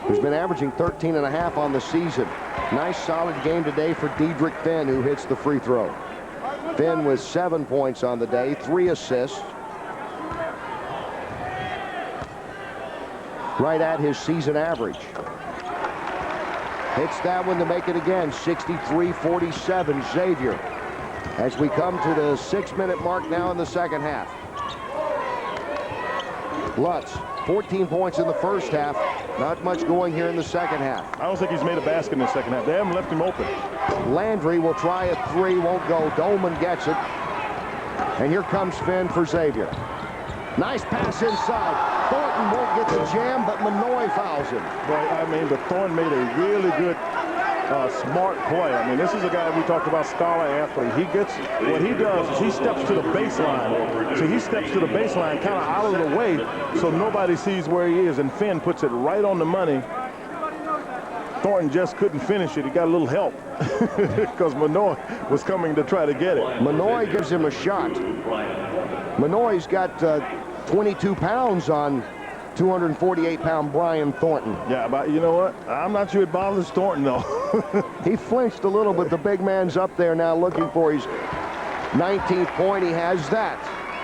who's been averaging 13.5 on the season. Nice solid game today for Dedrick Finn, who hits the free throw. Finn with 7 points on the day, 3 assists. Right at his season average. Hits that one to make it again, 63-47 Xavier. As we come to the 6-minute mark now in the second half. Lutz, 14 points in the first half. Not much going here in the second half. I don't think he's made a basket in the second half. They haven't left him open. Landry will try a 3, won't go. Dolman gets it. And here comes Finn for Xavier. Nice pass inside. Thornton won't get the jam, but Manoy fouls him. Right, I mean, but Thornton made a really good, smart play. I mean, this is a guy we talked about, scholar athlete. What he does is he steps to the baseline. So he steps to the baseline kind of out of the way so nobody sees where he is, and Finn puts it right on the money. Thornton just couldn't finish it. He got a little help because Manoy was coming to try to get it. Manoy gives him a shot. Manoy's got 22 pounds on 248-pound Brian Thornton. Yeah, but you know what? I'm not sure it bothers Thornton, though. He flinched a little, but the big man's up there now looking for his 19th point. He has that.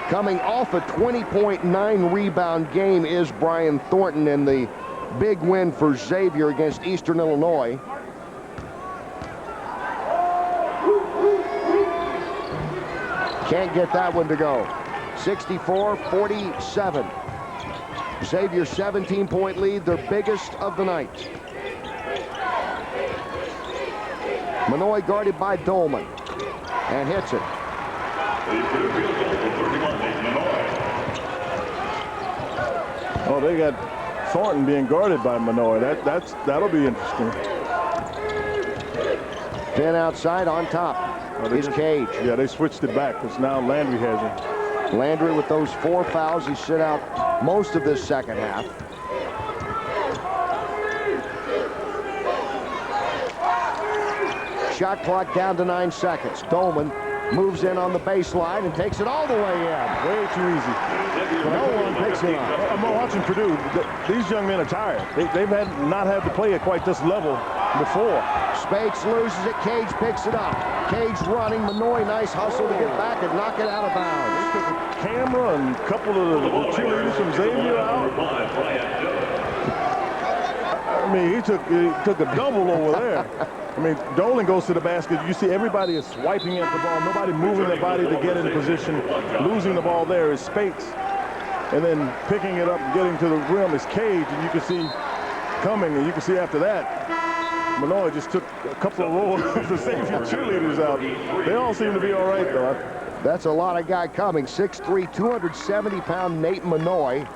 Coming off a 20.9 rebound game is Brian Thornton in the big win for Xavier against Eastern Illinois. Can't get that one to go. 64-47. Xavier's 17-point lead, their biggest of the night. Manoy guarded by Dolman and hits it. Oh, they got Thornton being guarded by Manoy. That'll be interesting. Finn outside on top. His Cage. Yeah, they switched it back because now Landry has him. Landry with those 4 fouls, he sit out most of this second half. Shot clock down to 9 seconds. Dolman moves in on the baseline and takes it all the way in. Way too easy. No one picks him up. I'm watching Purdue. These young men are tired. They've not had to play at quite this level before. Spates loses it. Cage picks it up. Cage running. Manoy, nice hustle to get back and knock it out of bounds. They took a camera and a couple of the cheerleaders from Xavier out. I mean, he took a double over there. I mean, Dolan goes to the basket. You see everybody is swiping at the ball. Nobody moving their body to get in position. Losing the ball there is Spates. And then picking it up and getting to the rim is Cage. And you can see coming, and you can see after that, Manoy just took a couple of rolls of the Xavier cheerleaders out. They all seem to be all right, though. That's a lot of guy coming. 6'3", 270-pound Nate Manoy.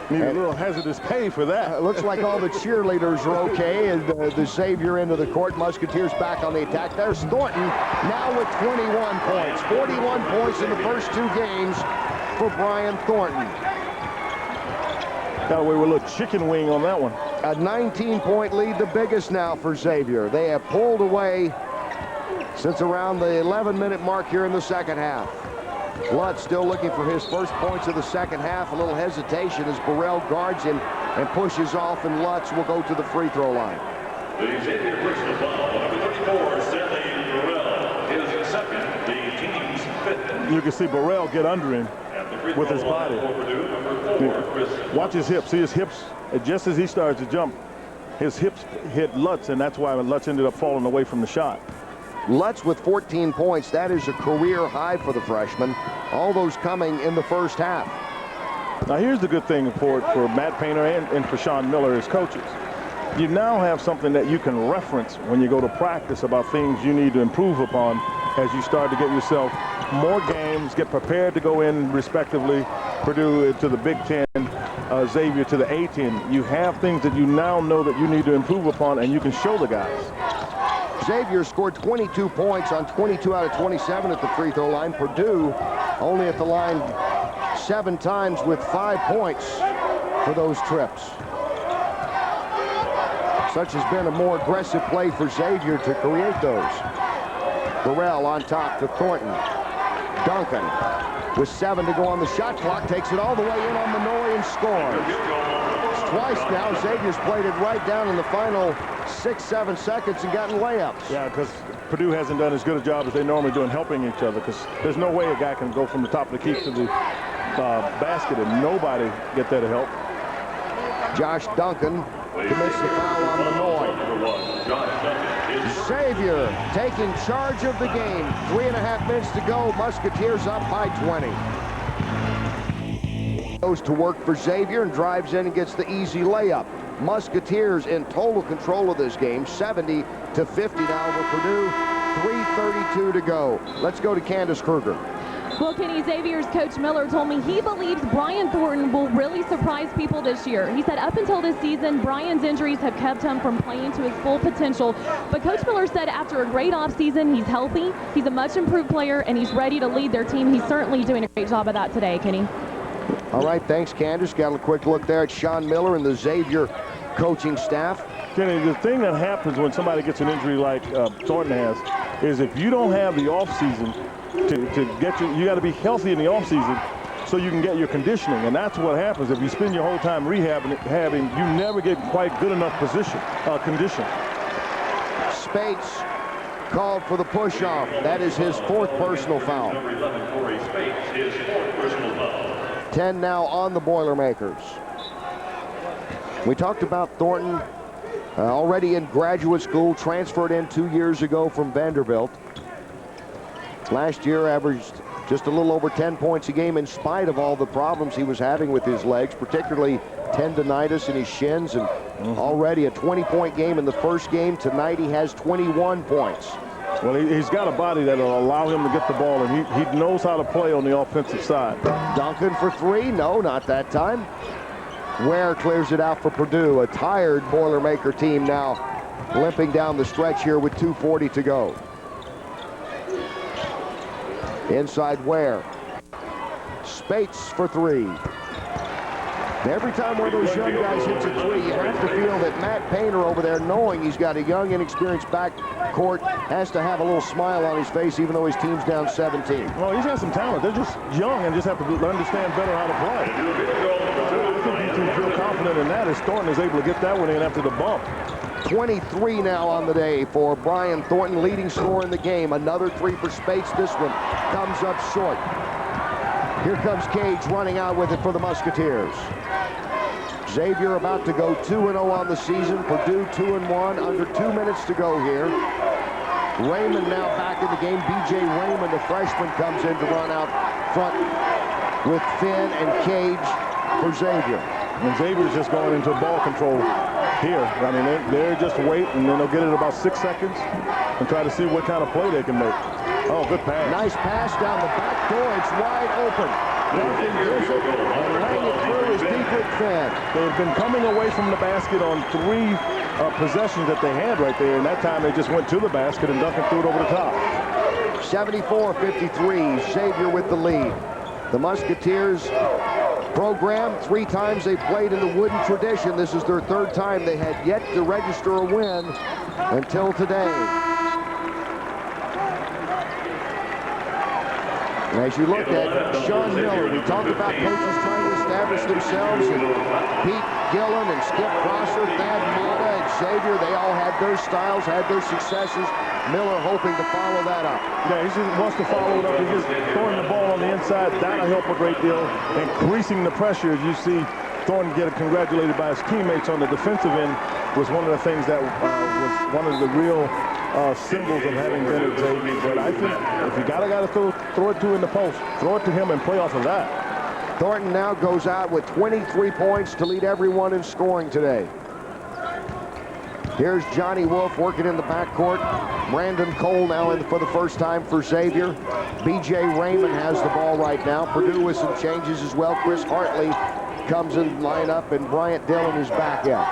Need a little hazardous pay for that. Looks like all the cheerleaders are okay. And the Xavier into the court. Musketeers back on the attack. There's Thornton now with 21 points. 41 points in the first 2 games for Brian Thornton. Got away with a little chicken wing on that one. A 19-point lead, the biggest now for Xavier. They have pulled away since around the 11-minute mark here in the second half. Lutz still looking for his first points of the second half. A little hesitation as Burrell guards him and pushes off, and Lutz will go to the free throw line. The Xavier personal foul, number 34, Stanley Burrell, his second, the team's 5th. You can see Burrell get under him with his body. Watch his hips. See his hips? Just as he starts to jump, his hips hit Lutz, and that's why Lutz ended up falling away from the shot. Lutz with 14 points. That is a career high for the freshman. All those coming in the first half. Now here's the good thing for Matt Painter and for Sean Miller as coaches. You now have something that you can reference when you go to practice about things you need to improve upon as you start to get yourself more games, get prepared to go in respectively, Purdue to the Big Ten, Xavier to the A-10. You have things that you now know that you need to improve upon, and you can show the guys. Xavier scored 22 points on 22 out of 27 at the free throw line. Purdue only at the line 7 times with 5 points for those trips. Such has been a more aggressive play for Xavier to create those. Burrell on top to Thornton. Duncan with 7 to go on the shot clock takes it all the way in on Manoy and scores. It's twice now. Xavier's played it right down in the final 6-7 seconds and gotten layups. Yeah, because Purdue hasn't done as good a job as they normally do in helping each other, because there's no way a guy can go from the top of the key to the basket and nobody get there to help. Josh Duncan commits the foul on Manoy. Xavier taking charge of the game. 3.5 minutes to go. Musketeers up by 20. Goes to work for Xavier and drives in and gets the easy layup. Musketeers in total control of this game, 70-50 now over Purdue. 3:32 to go. Let's go to Candace Kruger. Well, Kenny, Xavier's coach Miller told me he believes Brian Thornton will really surprise people this year. He said up until this season, Brian's injuries have kept him from playing to his full potential. But Coach Miller said after a great offseason, he's healthy, he's a much improved player, and he's ready to lead their team. He's certainly doing a great job of that today, Kenny. All right, thanks, Candace. Got a quick look there at Sean Miller and the Xavier coaching staff. Kenny, the thing that happens when somebody gets an injury like Thornton has is if you don't have the offseason to get you got to be healthy in the offseason so you can get your conditioning, and that's what happens if you spend your whole time rehabbing, you never get quite good enough condition. Spates called for the push-off. That is his 4th personal foul. Number 11, Corey Spates, his 4th personal foul. 10 now on the Boilermakers. We talked about Thornton already in graduate school, transferred in 2 years ago from Vanderbilt. Last year averaged just a little over 10 points a game in spite of all the problems he was having with his legs, particularly tendonitis in his shins, and already a 20-point game in the first game. Tonight he has 21 points. Well, he's got a body that will allow him to get the ball, and he knows how to play on the offensive side. Duncan for 3. No, not that time. Ware clears it out for Purdue. A tired Boilermaker team now limping down the stretch here with 2:40 to go. Inside Ware. Spates for 3. Every time one of those young guys hits a 3, you have to feel that Matt Painter over there, knowing he's got a young, inexperienced backcourt, has to have a little smile on his face, even though his team's down 17. Well, he's got some talent. They're just young and just have to understand better how to play. I think you can feel confident in that as Thornton is able to get that one in after the bump. 23 now on the day for Brian Thornton, leading scorer in the game. Another 3 for Spates. This one comes up short. Here comes Cage running out with it for the Musketeers. Xavier about to go 2-0 on the season. Purdue 2-1, under 2 minutes to go here. Raymond now back in the game. B.J. Raymond, the freshman, comes in to run out front with Finn and Cage for Xavier. And Xavier's just going into ball control here. I mean, they're just wait, and then they'll get it about 6 seconds and try to see what kind of play they can make. Oh, good pass. Nice pass down the back door. It's wide open. Thornton gives it, and laying it through is Dietrich Finn. They've been coming away from the basket on 3 possessions that they had right there, and that time they just went to the basket and Duncan threw it over the top. 74-53, Xavier with the lead. The Musketeers program, 3 times they played in the Wooden Tradition. This is their 3rd time. They had yet to register a win until today. And as you look at Sean Miller, we talked about coaches trying to establish themselves, and Pete Gillen and Skip Prosser, Thad Mata, and Xavier, they all had their styles, had their successes. Miller hoping to follow that up. Yeah, he just wants to follow it up. He's just throwing the ball on the inside. That'll help a great deal. Increasing the pressure, as you see Thornton get congratulated by his teammates on the defensive end, was one of the things that was one of the real symbols of having been at Xavier. But I think if you gotta throw it to in the post, throw it to him and play off of that. Thornton now goes out with 23 points to lead everyone in scoring today. Here's Johnny Wolf working in the backcourt. Brandon Cole now in for the first time for Xavier. B.J. Raymond has the ball right now. Purdue with some changes as well. Chris Hartley comes in lineup, and Bryant Dillon is back out.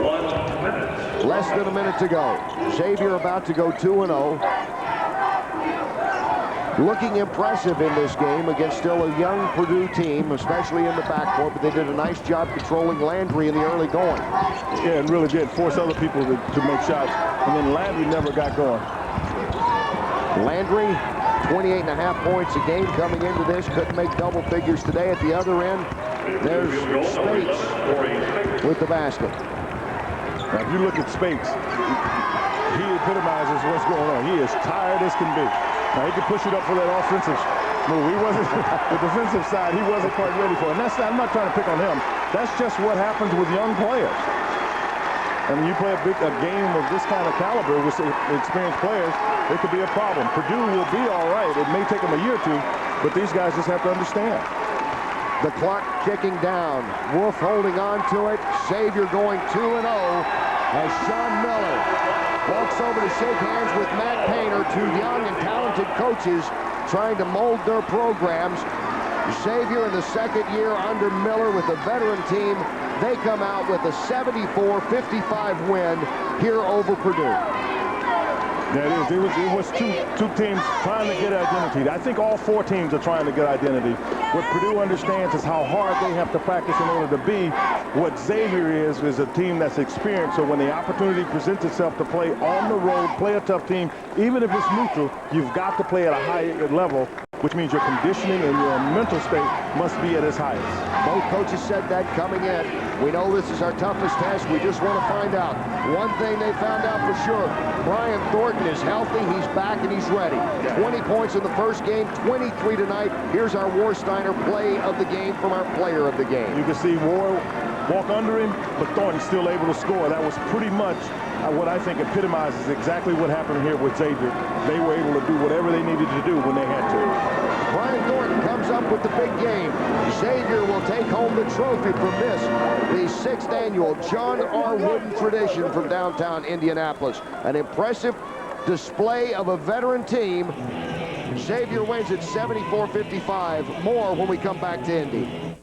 1 minute. Less than a minute to go. Xavier about to go 2-0. Looking impressive in this game against still a young Purdue team, especially in the backcourt, but they did a nice job controlling Landry in the early going. Yeah, and really did force other people to make shots, and then Landry never got going. Landry, 28.5 points a game coming into this, couldn't make double figures today. At the other end, there's Spates with the basket. Now, if you look at Spates, he epitomizes what's going on. He is tired as can be. Now, he can push it up for that offensive move. He wasn't, the defensive side, he wasn't quite ready for it. And I'm not trying to pick on him. That's just what happens with young players. I mean, you play a game of this kind of caliber with experienced players, it could be a problem. Purdue will be all right. It may take them a year or 2, but these guys just have to understand. The clock ticking down. Wolf holding on to it. Xavier going 2-0 as Sean Miller walks over to shake hands with Matt Painter, 2 young and talented coaches trying to mold their programs. Xavier in the 2nd year under Miller with a veteran team. They come out with a 74-55 win here over Purdue. Yeah, it was two teams trying to get identity. I think all 4 teams are trying to get identity. What Purdue understands is how hard they have to practice in order to be. What Xavier is a team that's experienced. So when the opportunity presents itself to play on the road, play a tough team, even if it's neutral, you've got to play at a high level, which means your conditioning and your mental state must be at its highest. Both coaches said that coming in. We know this is our toughest test. We just want to find out. One thing they found out for sure, Brian Thornton is healthy, he's back, and he's ready. 20 points in the first game, 23 tonight. Here's our Warsteiner play of the game from our player of the game. You can see War walk under him, but Thornton's still able to score. That was pretty much what I think epitomizes exactly what happened here with Xavier. They were able to do whatever they needed to do when they had to. Brian Thornton comes up with the big game. Xavier will take home the trophy from this, the 6th annual John R. Wooden Tradition from downtown Indianapolis. An impressive display of a veteran team. Xavier wins at 74-55. More when we come back to Indy.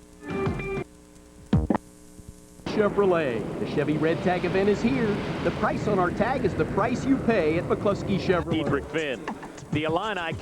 Chevrolet. The Chevy Red Tag event is here. The price on our tag is the price you pay at McCluskey Chevrolet. Dietrich Finn. The Illini